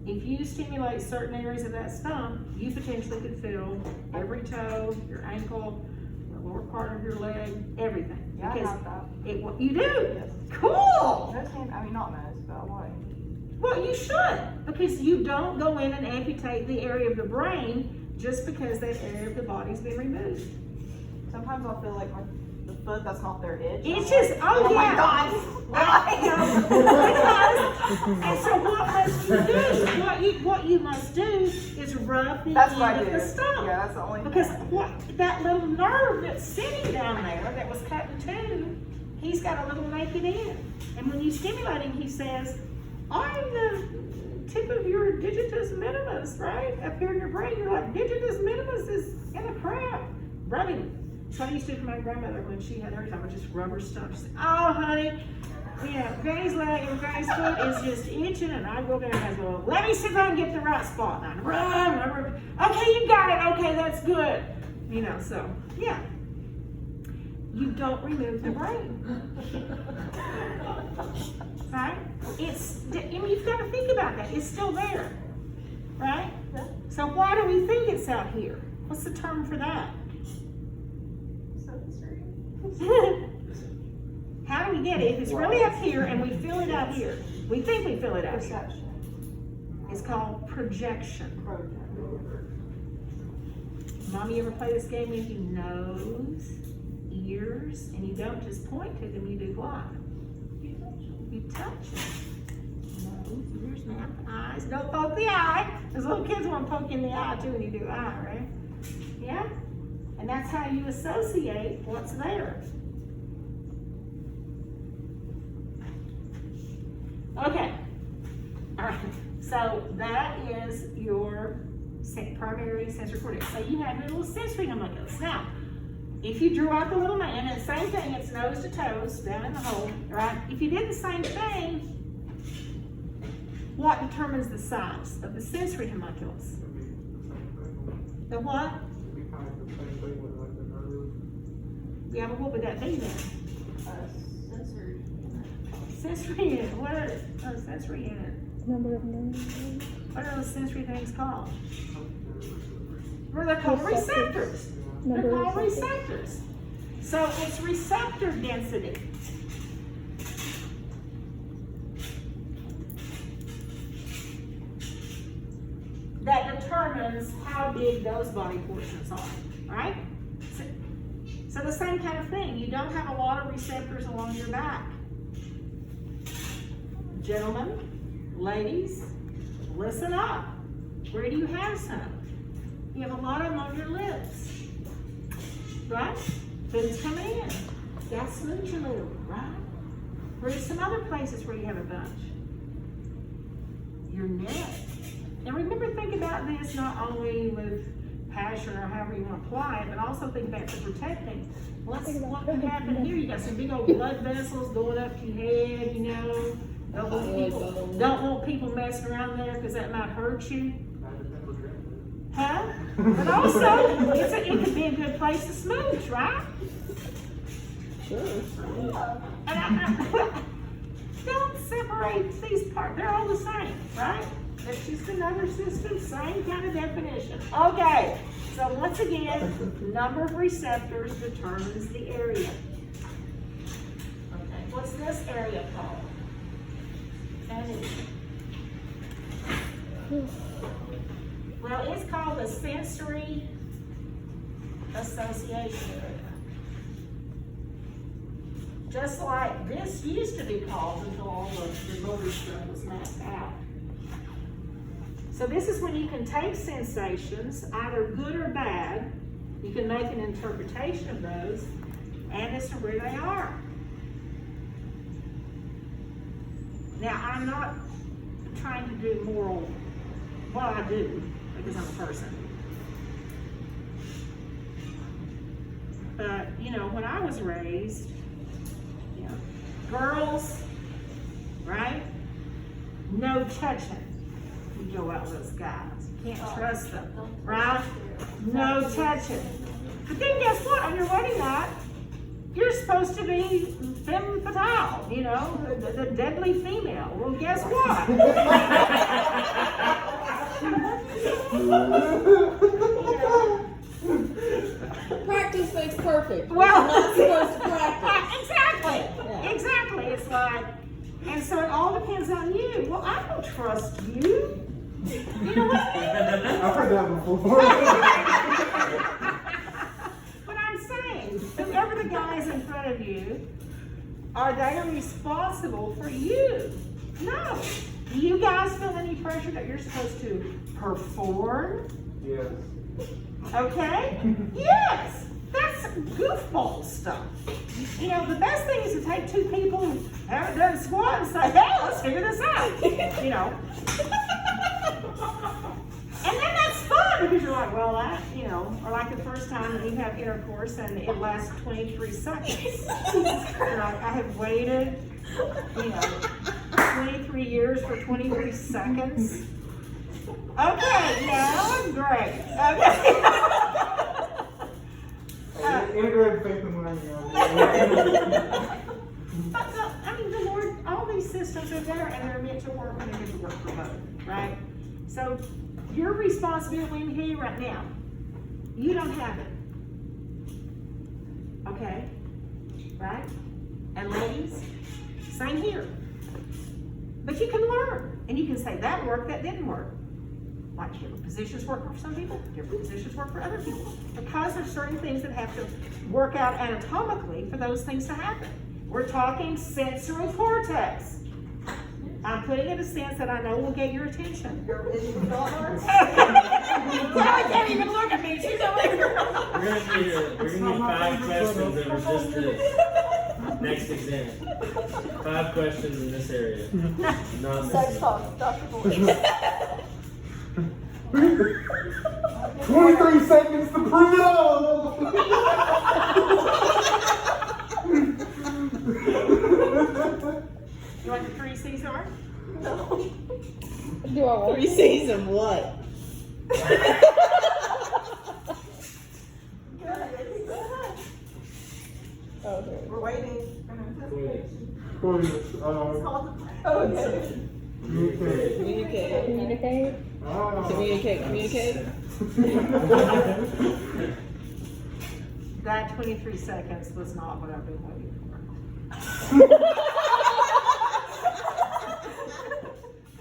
if you stimulate certain areas of that stump, you potentially could feel every toe, your ankle, the lower part of your leg, everything. Yeah, Because I have that. you do? Yes. Cool! Not most, but why? Well, you should, because you don't go in and amputate the area of the brain just because that area of the body's been removed. Sometimes I'll feel like the foot that's not their itch. It's I'm just, like, oh my yeah. God. And so what must you do? What you must do is rub the That's what I end of do. the stump. Yeah, that's the only Because thing. that little nerve that's sitting down there that was cut in two, he's got a little naked end. And when you stimulate him, he says, I'm the tip of your digitus minimus, right? Up here in your brain, you're like, digitus minimus is in a crap. Rub him. That's what I used to do for my grandmother when she had hers. I would just rub her stump. She'd say, oh, honey, Granny's leg and Granny's foot is just itching, and I go there and I go, let me see if I can get the right spot. And I rub. Okay, you got it. Okay, that's good. So, yeah. you don't remove the brain. Right? I mean, you've got to think about that. It's still there. Right? So why do we think it's out here? What's the term for that? How do we get it? If it's really up here and we feel it out here, we think we feel it out here. It's called projection. Mom, you ever play this game with your nose, ears, and you don't just point to them, you do what? You touch them. Nose, ears, mouth, eyes. Don't poke the eye, because little kids want to poke in the eye too when you do eye, right? Yeah? And that's how you associate what's there. Okay. All right. So that is your primary sensory cortex. So you have your little sensory homunculus. Now, if you drew out the little man, and same thing, it's nose to toes, down in the hole, right? If you did the same thing, what determines the size of the sensory homunculus? The what? Yeah, but what would that be then? Sensory unit. What are sensory unit? Number of nerves. What are those sensory things called? Well, they're called receptors. They're called receptors. So it's receptor density. That determines how big those body portions are, right? So the same kind of thing. You don't have a lot of receptors along your back. Gentlemen, ladies, listen up. Where do you have some? You have a lot of them on your lips, right? Food's coming in. That's smooch a little, right? Where's some other places where you have a bunch? Your neck. And remember, think about this not only with passion or however you want to apply it, but also think back to protecting. What can happen here? You got some big old blood vessels going up to your head, you know. Don't want people messing around there because that might hurt you. Huh? But also, it could be a good place to smooch, right? Sure. And don't separate these parts. They're all the same, right? It's just another system, same kind of definition. Okay, so once again, number of receptors determines the area. Okay, what's this area called? Well, it's called a sensory association area. Just like this used to be called until all the motor stuff was mapped out. So this is when you can take sensations, either good or bad, you can make an interpretation of those, and as to where they are. Now, I'm not trying to do moral, well, I do, because I'm a person. But, you know, when I was raised, you know, girls, right? No touching. You go out with those guys. You can't trust them, right? No touching. But then guess what? On your wedding night, you're supposed to be femme fatale, you know, the deadly female. Well, guess what? Practice makes perfect. Well, You're not supposed to practice. Exactly. Yeah. Exactly. It's like, and so it all depends on you. Well, I don't trust you. You know what I mean? I've heard that before. But I'm saying, whoever the guys in front of you, are they responsible for you? No. Do you guys feel any pressure that you're supposed to perform? Yes. Okay? Yes. That's goofball stuff. You know, the best thing is to take two people who haven't done squat and say, hey, let's figure this out. You know? And then that's fun because you're like, well, that, you know, or like the first time that you have intercourse and it lasts 23 seconds. You're like, I have waited, you know, 23 years for 23 seconds. Okay, now great. Okay. Integrated faith in money on But I mean, the Lord, all these systems are there and they're meant to work and they're meant to work for both, right? So your responsibility in here right now, you don't have it. Okay? Right? And ladies, same here. But you can learn and you can say that worked, that didn't work. Like different positions work for some people, different positions work for other people. Because there's certain things that have to work out anatomically for those things to happen. We're talking sensory cortex. I'm putting it in a sense that I know will get your attention. I can't even look at me. She's over here. We're gonna need 5 questions over just this next exam. 5 questions in this area. Not Sex this. talk, Dr. Boyd. 23 seconds to prove it all. You want the 3 C's are? Do I want 3 C's of what? Oh, there. We're waiting. Quiz. Communicate. Communicate. Communicate. That 23 seconds was not what I've been waiting for.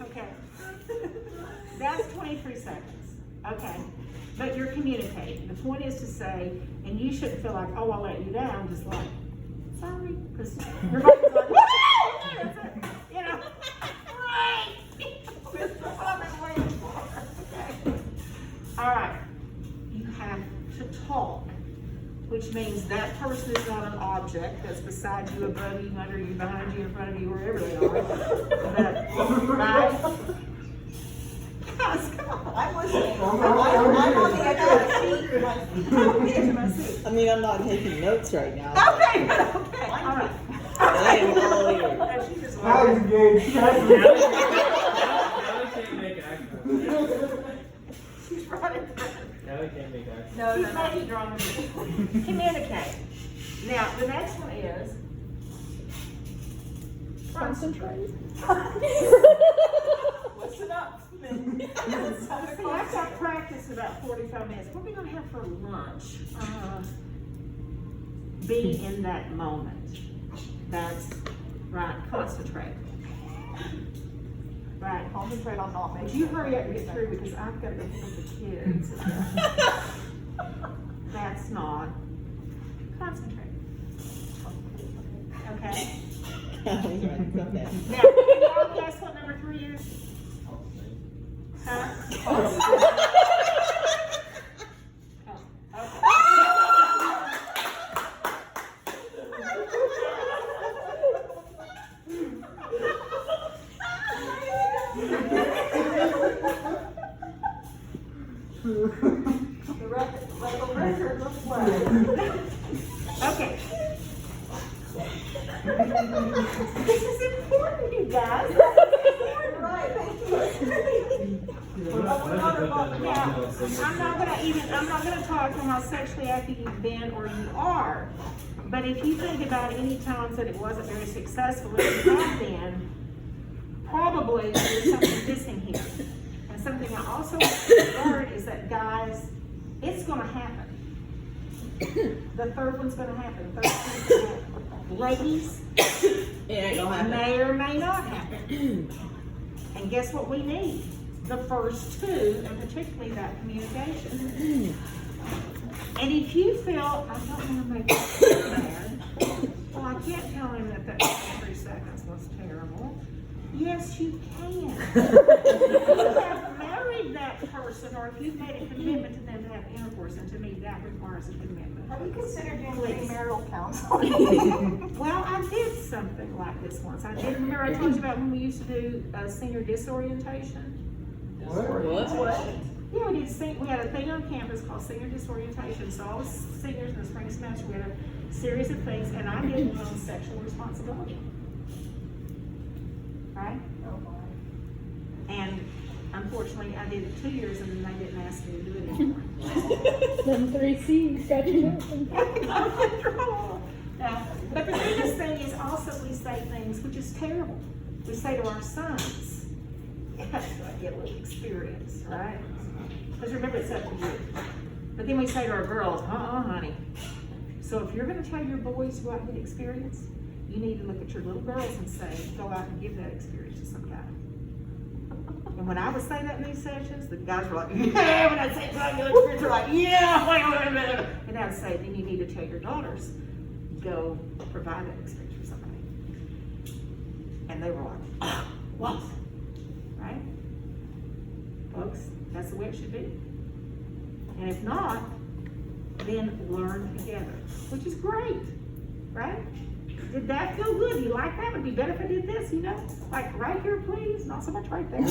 Okay. That's 23 seconds. Okay. But you're communicating. The point is to say, and you shouldn't feel like, oh, I'll let you down, just like, sorry, because you're like, woo! That's it. You know, right. That's what I've been waiting for. Okay. All right. You have to talk, which means that person is not an object that's beside you, above you, under you, behind you, in front of you, wherever they are. But, right? Guys, come on. I'm listening. I'm I'm on the edge of my seat. I mean, I'm not taking notes right now. Okay, okay, all right. I am all ears. And she just Now he's engaged. Now we can't make eye contact. she's running. Now we can't make eye contact. No, She's making drama. Communicate. Now, the next one is Concentrate. Listen up. So I've got practice about 45 minutes. What are we gonna have for lunch? Be in that moment. That's right, concentrate. Right. Concentrate on not Would making you it. hurry up and get through because I've got to go with the kids. That's not concentrate. Okay. Okay. Now, can y'all guess what number 3 is? Huh? Oh, okay. The record looks like. Okay. This is important, you guys. Right, thank you. I'm not gonna talk about how sexually active you've been or you are. But if you think about any times that it wasn't very successful, if you have been, probably there's something missing here. And something I also learned is that, guys, it's gonna happen. The third one's gonna happen. The third one's gonna happen. Ladies, It ain't gonna happen. may or may not happen. And guess what we need? The first 2, and particularly that communication. And if you feel, I don't want to make you feel bad, well, I can't tell him that 3 seconds was terrible. Yes, you can. If you have married that person, or if you've made a commitment to them to have intercourse, and to me, that requires a commitment. Have you considered doing Please. premarital counseling? Well, I did something like this once. I did, remember I told you about when we used to do senior disorientation? What? Yeah, we had a thing on campus called senior disorientation. So all the seniors in the spring semester, we had a series of things, and I did one on sexual responsibility. Right? And unfortunately, I did it 2 years, and then they didn't ask me to do it anymore. Them 3 C's got you nothing. But the biggest thing is also we say things which is terrible. We say to our sons, "Yeah, I get a little experience, right?" Because remember, it's up to you. But then we say to our girls, honey. So if you're going to tell your boys to go out and get experience, you need to look at your little girls and say, go out and give that experience to some guy. And when I would say that in these sessions, the guys were like, yeah. When I'd say go out and get experience, they're like, yeah. And I'd say, then you need to tell your daughters, go provide that experience for somebody. And they were like, oh, what? Right? Folks, that's the way it should be. And if not, then learn together, which is great, right? Did that feel good? You like that? Would be better if I did this, you know? Like right here, please, not so much right there.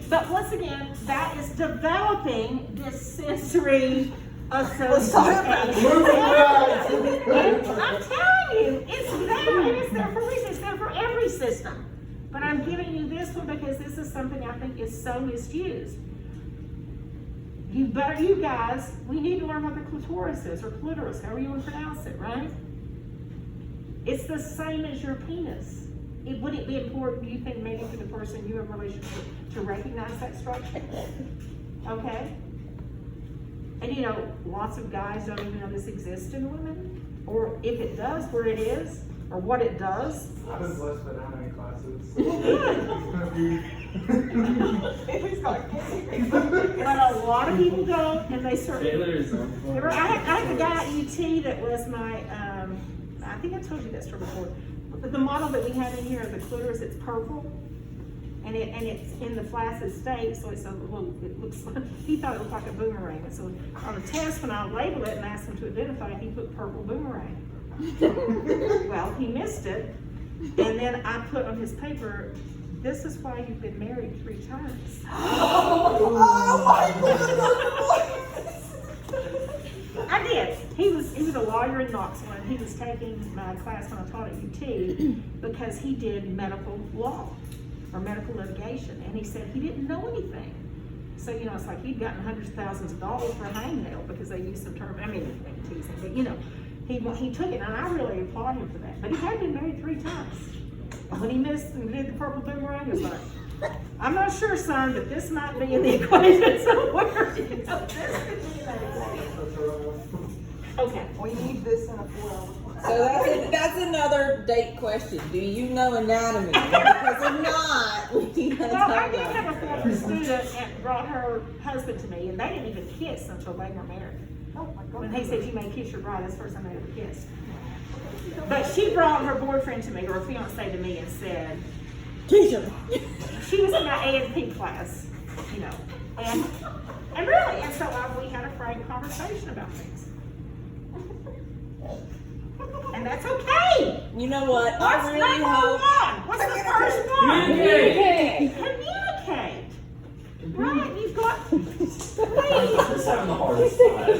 But once again, that is developing this sensory association. I'm telling you, it's there, and it's there for a reason. It's there for every system. But I'm giving you this one because this is something I think is so misused. You guys, we need to learn what the clitoris is, or clitoris, however you want to pronounce it, right? It's the same as your penis. Would it be important, do you think, maybe for the person you have a relationship to recognize that structure? Okay? And you know, lots of guys don't even know this exists in women, or if it does, where it is, or what it does. I've been blessed with anatomy classes. But a lot of people don't, and they certainly. Taylor is on Remember, I had a guy at UT that was my, I think I told you that story before. But the model that we have in here, the clitoris, it's purple, and it's in the flaccid state, so it's a little. It looks. He thought it looked like a boomerang, and so on the test when I labeled it and asked him to identify it, he put purple boomerang. Well, he missed it, and then I put on his paper, this is why you've been married 3 times. Oh I did. He was a lawyer in Knoxville, and he was taking my class when I taught at UT because he did medical law or medical litigation, and he said he didn't know anything. So, you know, it's like he'd gotten hundreds of thousands of dollars for a hangnail because they used some term, I mean, they teasing, but you know, he took it, and I really applaud him for that. But he had been married 3 times. And when he missed and did the purple boomerang, he was like, I'm not sure, son, but this might be in the equation somewhere. You know, this could be that. Okay. We need this in a 4-hour. So that's another date question. Do you know anatomy? Because if not, we need to Well, talk I did about have a it. former student and brought her husband to me, and they didn't even kiss until they were married. Oh my God. When he said, you may kiss your bride, that's the first time they ever kissed. But she brought her boyfriend to me, or her fiance to me, and said, Teacher. she was in my A&P class, you know, and really, and so we had a frank conversation about things. And that's okay. You know what? What's I really number hope. 1? What's the first one? Communicate. Communicate. Right, you've got, I'm please. just having the hardest time.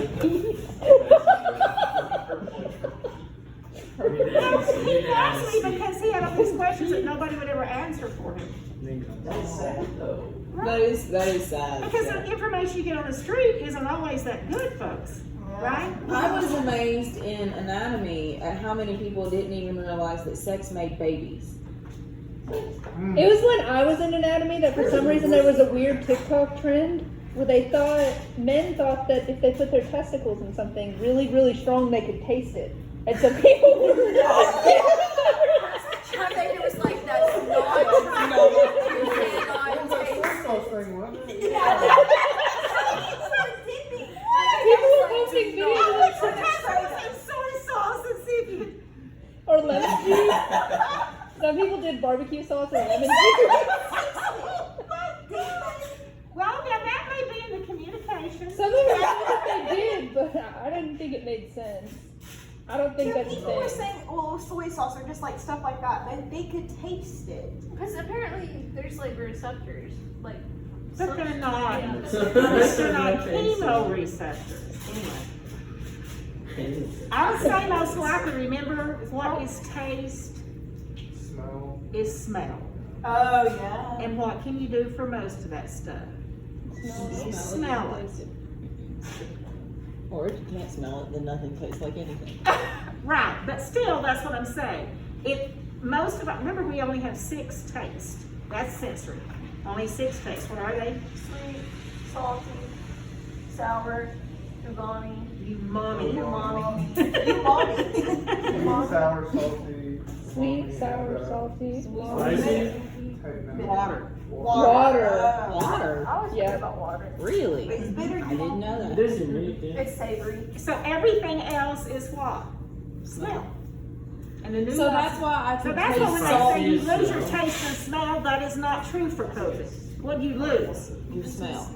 No, he asked me because he had all these questions that nobody would ever answer for him. That's sad though. That is sad. Because sad. the information you get on the street isn't always that good, folks. Right? I was amazed in anatomy at how many people didn't even realize that sex made babies. It was when I was in anatomy that for some reason there was a weird TikTok trend where men thought that if they put their testicles in something really, really strong, they could taste it. And so people were I think it was like that's not People were posting videos And soy sauce and see if you or lemon juice. Some people did barbecue sauce or lemon juice. Well, now that may be in the communication. Some of them said they did, but I didn't think it made sense. I don't think that's a People were thing. saying, well, soy sauce or just like stuff like that, they could taste it. Because apparently there's like receptors, like. But they're not. Yeah. They're not chemoreceptors. Anyway. I would say most likely, remember, what is taste Smell. is smell. Oh, yeah. And what can you do for most of that stuff? You smell it. Or if you can't smell it, then nothing tastes like anything. Right, but still, that's what I'm saying. Remember we only have 6 tastes. That's sensory. Only 6 tastes. What are they? Sweet, salty, sour, umami. Umami. Sweet, sour, salty. Sweet, umami, sour, and, salty. Spicy? Water. Water. I always Yeah. forget about water. Really? I didn't know that. It is unique, yeah. It's savory. So everything else is what? Smell. And the new So one- that's why I So can that's why taste when salt. they say you Salty lose your smell. taste and smell, that is not true for COVID. What do you lose? Your smell.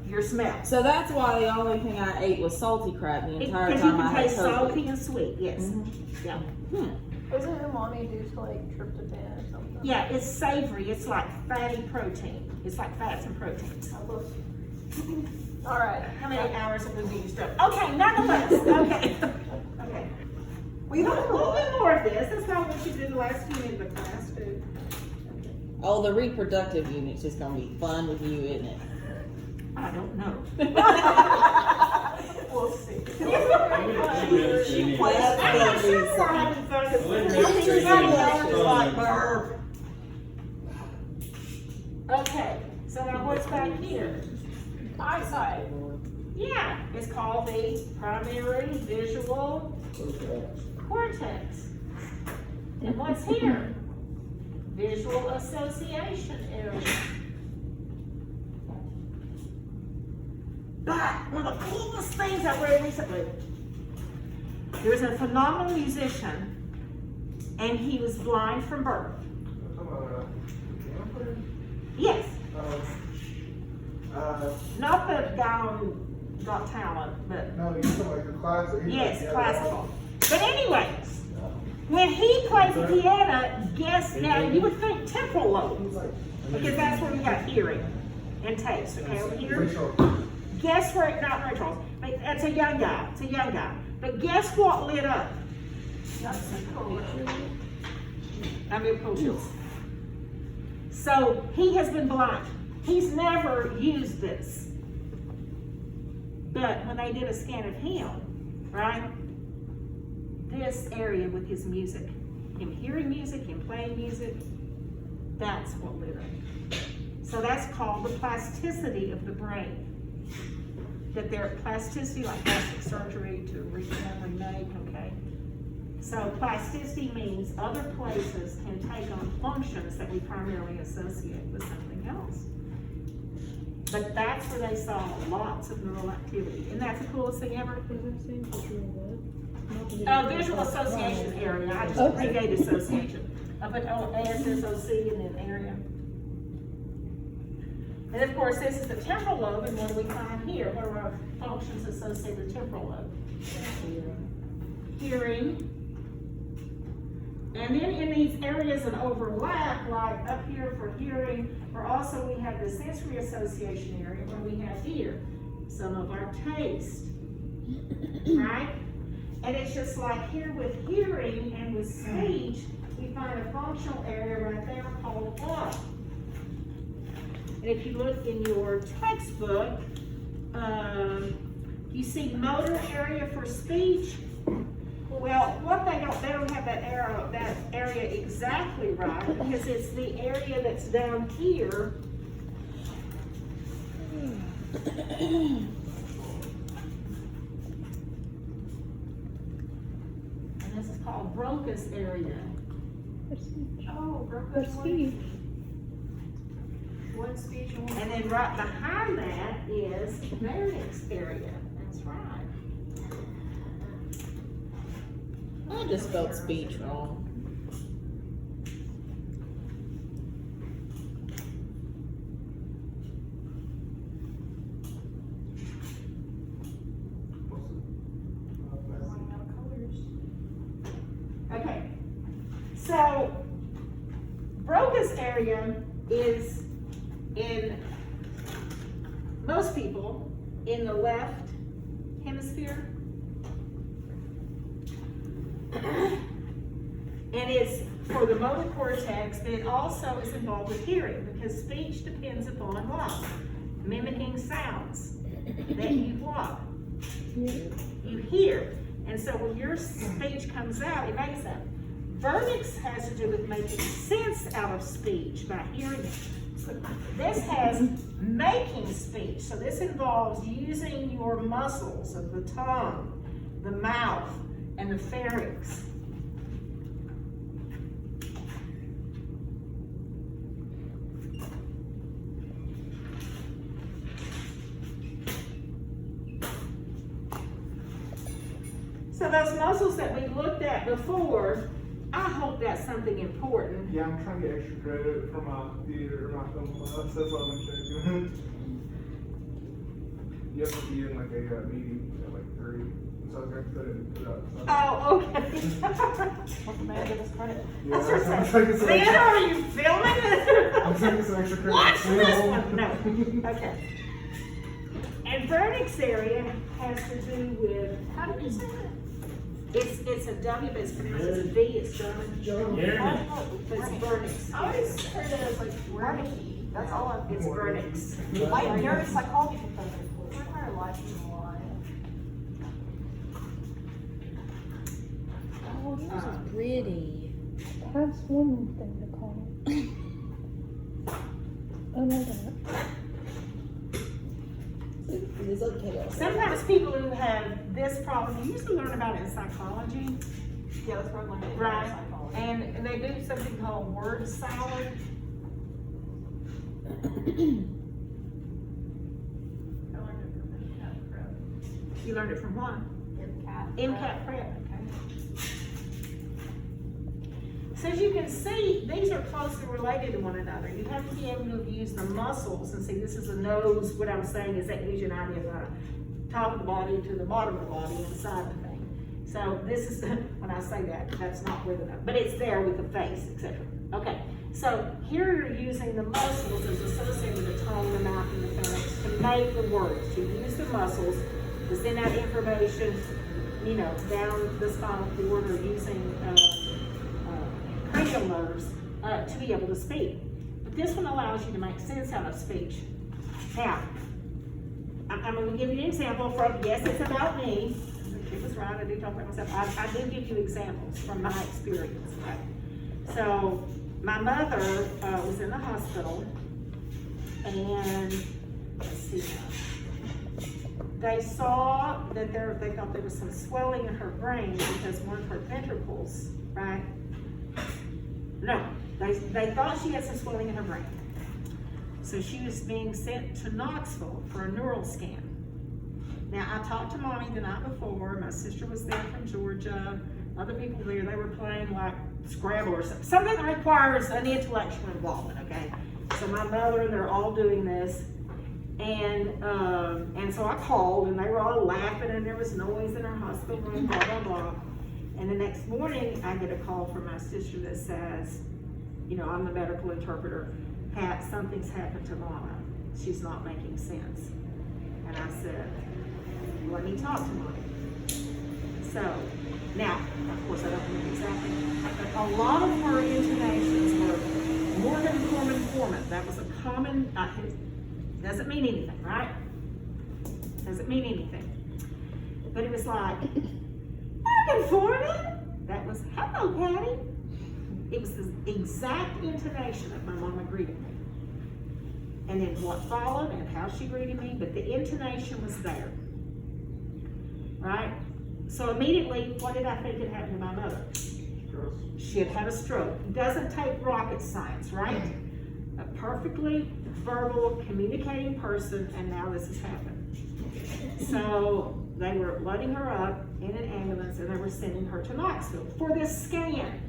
Your smell. So that's why the only thing I ate was salty crab the entire Because you time I can had taste salty COVID. and sweet, yes. Mm-hmm. Yeah. Isn't umami due to like tryptophan or something? Yeah, it's savory. It's like fatty protein. It's like fats and proteins. All right. How many hours have we been used up? Okay, nonetheless. Okay. Okay. We got a little bit more of this. That's not what you did the last unit of the class, too. Oh, the reproductive unit's just gonna be fun with you, isn't it? I don't know. We'll see. She plays I'm sure we're having fun. I wouldn't I think make everybody sure else is you like, know. "Brr." Okay, so now what's back here? Eyesight. Yeah, it's called the primary visual cortex. And what's here? Visual association area. But one of the coolest things I read recently, there was a phenomenal musician, and he was blind from birth. Yes, not the guy on Got Talent, but No, you talking like the classic. yes, classical. But anyways, when he plays the piano, guess now you would think temporal lobe, because that's where we got hearing and taste. Okay, over here. Guess where it not Charles? It's a young guy. It's a young guy. But guess what lit up? I'm in Pro Tools. So he has been blind. He's never used this. But when they did a scan of him, right? This area with his music, him hearing music, him playing music, that's what lit up. So that's called the plasticity of the brain. That their plasticity, like plastic surgery to remake, okay? So plasticity means other places can take on functions that we primarily associate with something else. But that's where they saw lots of neural activity. And that's the coolest thing ever. Visual association area. I just Okay. abbreviated association. I put ASSOC and then area. And of course, this is the temporal lobe, and what do we find here? What are our functions associated with temporal lobe? Hearing. And then in these areas of overlap, like up here for hearing, or also we have the sensory association area where we have here some of our taste, right? And it's just like here with hearing and with speech, we find a functional area right there called what? And if you look in your textbook, you see motor area for speech. Well, what they don't have that area exactly right, because it's the area that's down here. And this is called Broca's area. Oh, For Broca's speech. one speech and one. And then right behind that is Variance area. That's right. I just spelled speech wrong. Okay. So Broca's area is in most people in the left hemisphere. And it's for the motor cortex, but it also is involved with hearing, because speech depends upon what? Mimicking sounds that you what? You hear. And so when your speech comes out, it makes that. Vernix has to do with making sense out of speech by hearing it. So this has making speech. So this involves using your muscles of the tongue, the mouth, and the pharynx. So those muscles that we looked at before, I hope that's something important. Yeah, I'm trying to get extra credit for my theater or my film class. That's what I'm checking. You have to be in like a meeting at like 3. So I was going to put it up. Oh, okay. Well, the man give us credit. Yeah, That's what I'm I'm saying. taking some Santa, extra, are you filming it? I'm taking some extra credit. Watch for this film. one. No. Okay. And vernix area has to do with, how do you say that? It's a W, but it's pronounced as a V. It's German. Jeremy. But it's vernix. I always heard it as like Wernicke. That's all I've It's vernix. My neuropsychology professor for my entire life is a lie. Oh, this is pretty. That's one thing to call it. Oh, no, that. It is okay. Sometimes people who have this problem, you usually learn about it in psychology, Yeah, that's probably my right? psychology. And they do something called word salad. I learned it from MCAT prep. You learned it from what? MCAT MCAT prep. So as you can see, these are closely related to one another. You have to be able to use the muscles and see this is the nose. What I'm saying is that gives you an idea of the top of the body to the bottom of the body inside the thing. So this is, when I say that, that's not with enough, but it's there with the face, etc. Okay, so here you're using the muscles as associated with the tongue, the mouth, and the pharynx to make the words. You use the muscles to send out information, you know, down the spinal cord or using cranial nerves to be able to speak. But this one allows you to make sense out of speech. Now, I'm going to give you an example from, yes, it's about me. It was right, I do talk about myself. I do give you examples from my experience. Right? So, my mother was in the hospital, and let's see they saw that they thought there was some swelling in her brain because one of her ventricles, right? No, they thought she had some swelling in her brain. So she was being sent to Knoxville for a neural scan. Now, I talked to Mommy the night before. My sister was there from Georgia. Other people there, they were playing like Scrabble or something. Something that requires an intellectual involvement, okay? So my mother and they're all doing this. And so I called and they were all laughing and there was noise in our hospital room, blah, blah, blah. And the next morning, I get a call from my sister that says, you know, I'm the medical interpreter. Pat, something's happened to Mama. She's not making sense. And I said, let me talk to Mommy. So, now, of course, I don't remember exactly, but a lot of her intonations were Morgan, Corman. That was a common, doesn't mean anything, right? Doesn't mean anything. But it was like, Foreman? That was, hello, Patty. It was the exact intonation of my mama greeting me. And then what followed and how she greeted me, but the intonation was there. Right? So immediately, what did I think had happened to my mother? She had had a stroke. It doesn't take rocket science, right? A perfectly verbal, communicating person, and now this has happened. So they were loading her up in an ambulance and they were sending her to Knoxville for this scan.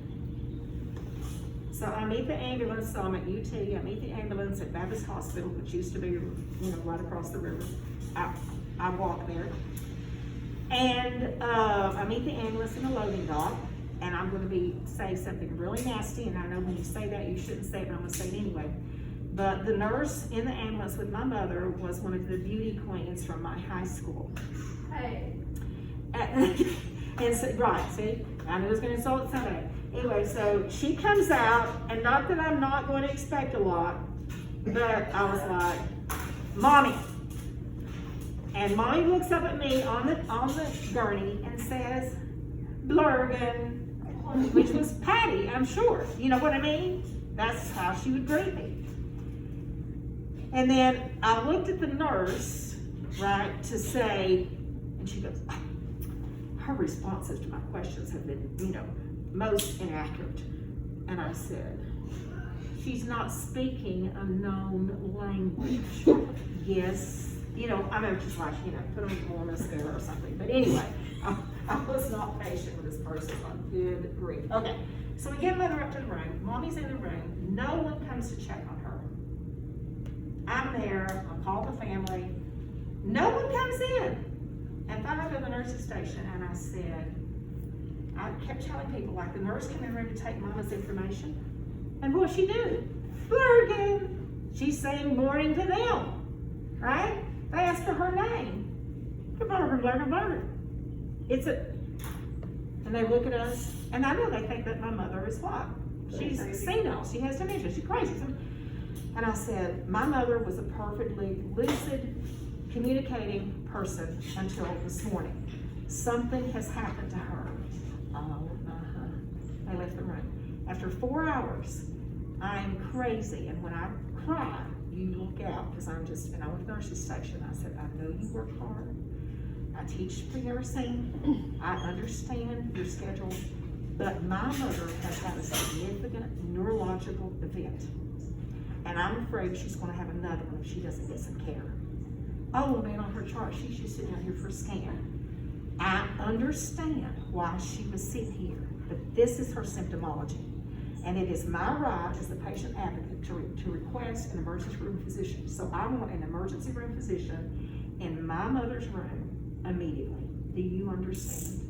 So I meet the ambulance, so I'm at UT, I meet the ambulance at Baptist Hospital, which used to be, you know, right across the river. I walk there. And I meet the ambulance in the loading dock, and I'm going to say something really nasty, and I know when you say that you shouldn't say it, but I'm going to say it anyway. But the nurse in the ambulance with my mother was one of the beauty queens from my high school. Hey. And so, right, see, I knew I was going to insult somebody. Anyway, so she comes out, and not that I'm not going to expect a lot, but I was like, Mommy, And Mommy looks up at me on the gurney and says, Blurgan, which was Patty, I'm sure. You know what I mean? That's how she would greet me. And then I looked at the nurse, right, to say, and she goes, oh, her responses to my questions have been, you know, most inaccurate. And I said, she's not speaking a known language. Yes. You know, I mean, just like, you know, put on more mascara or something. But anyway, I was not patient with this person. On good grief. Okay, so we get Mother up to the room. Mommy's in the room. No one comes to check on her. I'm there. I call the family. No one comes in. And then I go to the nurse's station and I said, I kept telling people, like, the nurse came in the room to take Mama's information. And what she do? Blurgan. She's saying morning to them, right? They asked her her name. It's a, and they look at us, and I know they think that my mother is what? She's senile. She has dementia. She's crazy. And I said, my mother was a perfectly lucid, communicating person until this morning. Something has happened to her. They left the room. After 4 hours, I'm crazy, and when I cry, you look out, because I'm just, and I went to the nurse's station. I said, I know you work hard. I teach for nursing. I understand your schedule, but my mother has had a significant neurological event, and I'm afraid she's going to have another one if she doesn't get some care. Oh, man, on her chart, she's just sitting out here for a scan. I understand why she was sitting here, but this is her symptomology. And it is my right as the patient advocate to request an emergency room physician. So I want an emergency room physician in my mother's room immediately. Do you understand?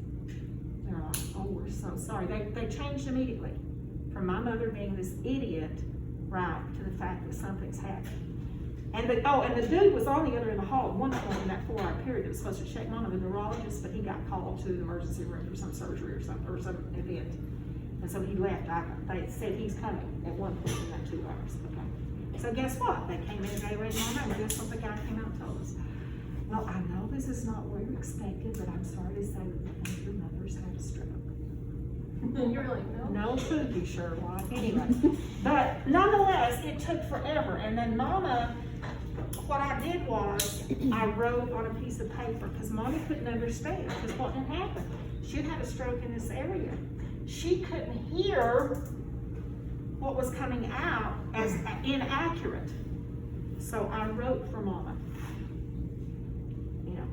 They're like, oh, we're so sorry. They changed immediately from my mother being this idiot, right, to the fact that something's happened. And the dude was on the other end of the hall at one point in that 4-hour period that was supposed to check Mama, the neurologist, but he got called to the emergency room for some surgery or some event. And so he left. They said he's coming at one point in that 2 hours. Okay. So guess what? They came in and they read my name. Guess what the guy came out and told us? Well, I know this is not what you expected, but I'm sorry to say that one of your mothers had a stroke. You're like, no. No spooky, Sherlock. Anyway. But nonetheless, it took forever. And then Mama, what I did was I wrote on a piece of paper, because Mommy couldn't understand, because what had happened? She had had a stroke in this area. She couldn't hear what was coming out as inaccurate. So I wrote for Mama, you know,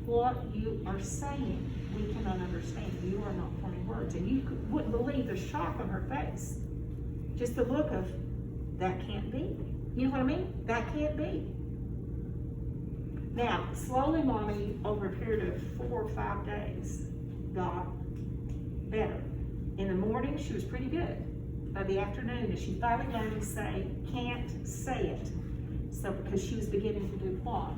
what you are saying, we cannot understand. You are not forming words. And you wouldn't believe the shock on her face. Just the look of, that can't be. You know what I mean? That can't be. Now, slowly, Mommy, over a period of 4 or 5 days, got better. In the morning, she was pretty good. By the afternoon, she finally learned to say, can't say it. So, because she was beginning to do what?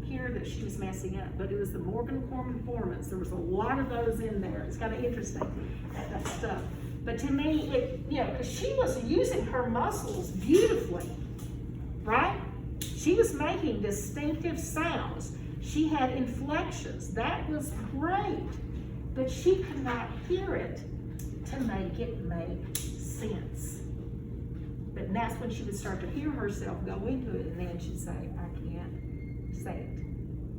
Hear that she was messing up. But it was the Morgenthau Formants. There was a lot of those in there. It's kind of interesting, that stuff. But to me, it, you know, because she was using her muscles beautifully, right? She was making distinctive sounds. She had inflections. That was great. But she could not hear it to make it make sense. But that's when she would start to hear herself go into it, and then she'd say, I can't say it.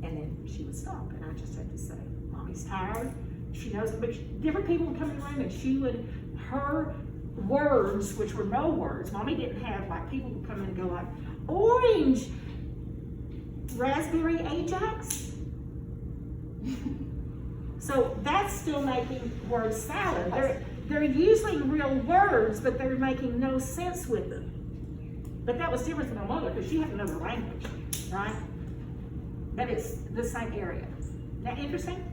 And then she would stop, and I just had to say, Mommy's tired. She knows, but different people would come in the room, and she would, her words, which were no words, Mommy didn't have, like, people would come in and go like, orange, raspberry Ajax. So that's still making word salad. They're using real words, but they're making no sense with them. But that was different from my mother, because she had another language, right? But it's the same area. Isn't that interesting?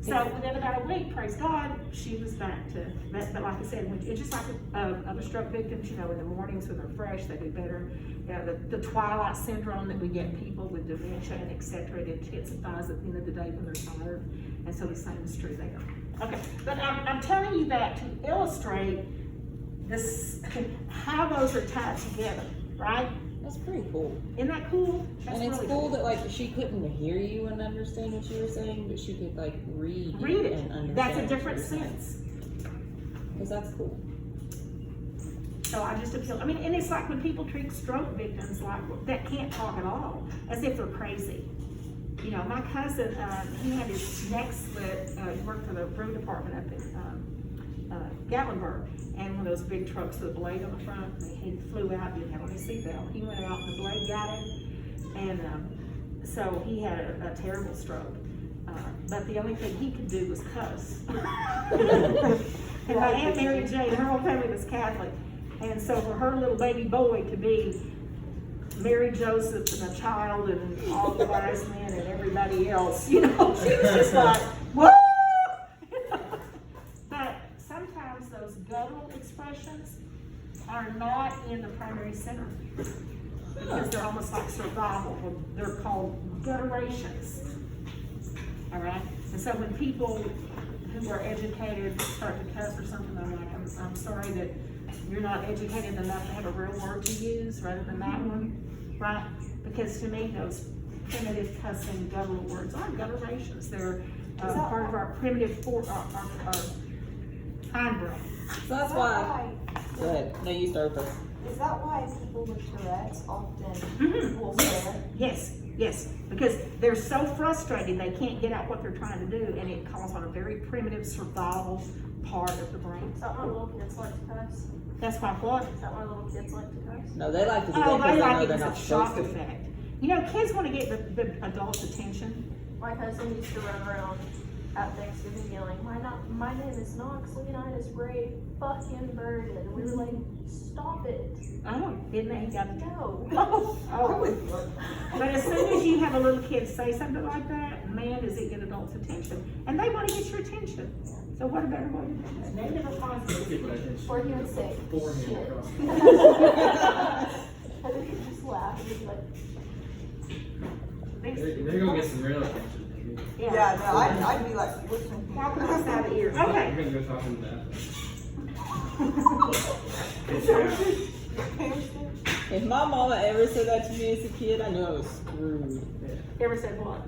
So within about a week, praise God, she was back to, but like I said, it's just like other stroke victims, you know, in the mornings when they're fresh, they do better. You know, the twilight syndrome that we get people with dementia and et cetera, it intensifies at the end of the day when they're tired. And so the same is true there. Okay, but I'm telling you that to illustrate this, how those are tied together, right? That's pretty cool. Isn't that cool? That's And it's really cool that like she couldn't hear you and understand what you were saying, but she could like read you Read and it. understand. That's a different sense. Because that's cool. So I just appeal, I mean, and it's like when people treat stroke victims like that can't talk at all, as if they're crazy. You know, my cousin, he had his neck split, he worked for the road department up in Gatlinburg, and one of those big trucks with a blade on the front, he flew out, didn't have on his seatbelt. He went out and the blade got him, and so he had a terrible stroke. But the only thing he could do was cuss. And my Aunt Mary Jane, her whole family was Catholic. And so for her little baby boy to be Mary Joseph and a child and all the wise men and everybody else, you know, she was just like, whoa! But sometimes those guttural expressions are not in the primary center because they're almost like survival. They're called gutterations. All right? And so when people who are educated start to cuss or something, I'm like, I'm sorry that you're not educated enough to have a real word to use rather than that one, right? Because to me, those primitive cussing guttural words are gutterations. They're part of our primitive our hindbrain. So that's why. Go ahead. No, you start first. Is that why people with Tourette's often will say it? Yes, yes, because they're so frustrated they can't get out what they're trying to do, and it calls on a very primitive survival part of the brain. Is that why little kids like to cuss? That's why what? Is that why little kids like to cuss? No, they like to do Oh, that they because like they it know as they're a not shock supposed to. effect. You know, kids want to get the adults' attention. My cousin used to run around at Thanksgiving yelling, my name is Knox Leonidas Ray fucking Burden. And we were like, stop it. Oh, didn't they? He got No. Oh. But as soon as you have a little kid say something like that, man, does it get adults' attention. And they want to get your attention. So what a better way to do that? Negative or positive? Or he would say, Forehand shit. across. And then he'd just laugh and he'd be like, They're gonna get some real attention. Yeah, no, I'd be like, listen. Walk us out of here. You're Okay. gonna go talk to them. If my mama ever said that to me as a kid, I knew I was screwed. You ever said what?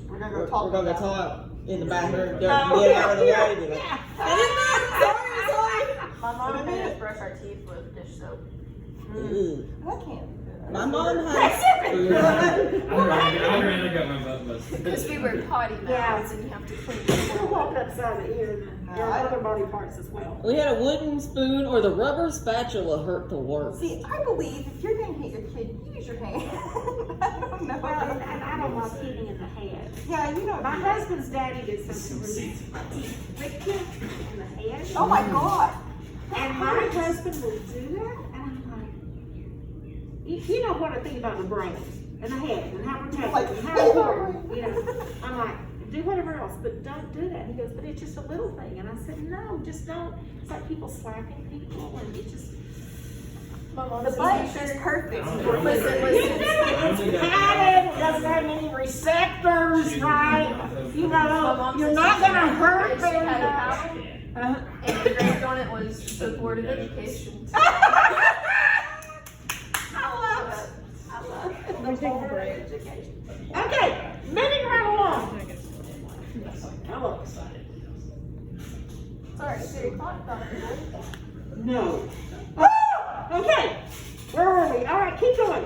We're gonna We're go talk gonna about talk in the bathroom. Oh, Get out of the way. yeah, Be like, yeah. I didn't know. Sorry. my mom made us brush our teeth with dish soap. Ooh. I can't do My mom has. I'd rather get my butt busted. Because we were potty mouths and you have to clean We'll it. walk upside the ear. There are other body parts as well. We had a wooden spoon or the rubber spatula hurt the worst. See, I believe if you're gonna hit your kid, use your hand. I don't know. Well, and I don't like hitting in the head. Yeah, you know. My husband's daddy did something really ripped him in the head. Oh my God. And my husband will do that, and I'm like, you know what I think about the brain and the head and how protected Like, and how important, you know. I'm like, do whatever else, but don't do that. He goes, but it's just a little thing. And I said, no, just don't. It's like people slapping people, and it just. My mom The says, bite "You is sure?" perfect. Listen, It's padded, it doesn't have any receptors, right? You My know, mom you're says not she gonna had- hurt she had a them. paddle, and engraved on it was the Board of Education. I love it. I love it. Okay, moving right along. Hello. Sorry, Siri clock thought it was. No. Okay, where are we? All right, keep going.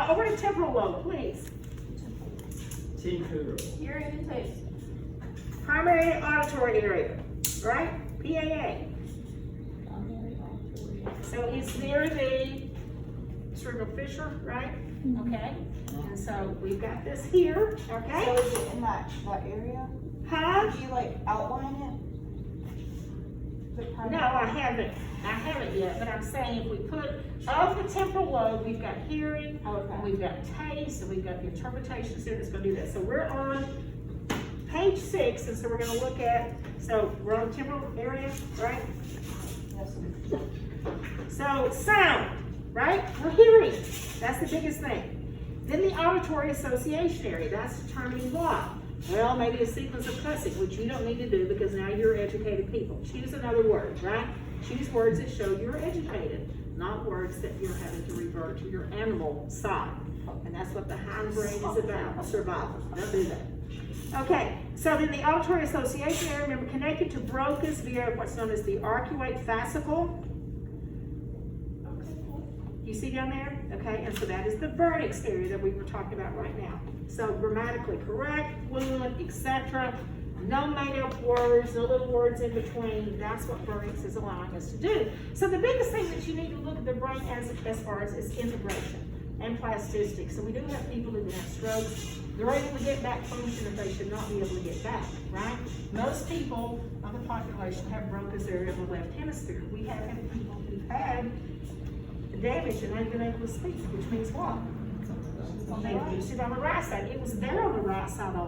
Over to temporal lobe, please. Temporal. Hearing and taste. Primary auditory area, right? PAA. So it's near the cerebral fissure, right? Okay. And so we've got this here, So okay? is it in that area? Huh? Did you like outline it? No, I haven't yet, but I'm saying if we put, of the temporal lobe, we've got hearing, and we've got taste, and we've got the interpretation center that's gonna do that. So we're on page 6, and so we're gonna look at, so we're on the temporal area, right? Yes. So sound, right? We're hearing, that's the biggest thing. Then the auditory association area, that's determining what? Well, maybe a sequence of cussing, which you don't need to do because now you're educated people. Choose another word, right? Choose words that show you're educated. not words that you're having to revert to your animal side. And that's what the hindbrain is about, survival. Don't do that. Okay, so then the auditory association area, remember, connected to Broca's via what's known as the arcuate fascicle. You see down there? Okay, and so that is the vernix area that we were talking about right now. So grammatically correct, fluent, etc. No made-up words, no little words in between. That's what vernix is allowing us to do. So the biggest thing that you need to look at the brain as far as is integration and plasticity. So we do have people who have strokes. They're able to get back function that they should not be able to get back, right? Most people of the population have Broca's area of the left hemisphere. We have had people who've had damage and they've been able to speak, which means what? Well, they used it on the right side. It was there on the right side all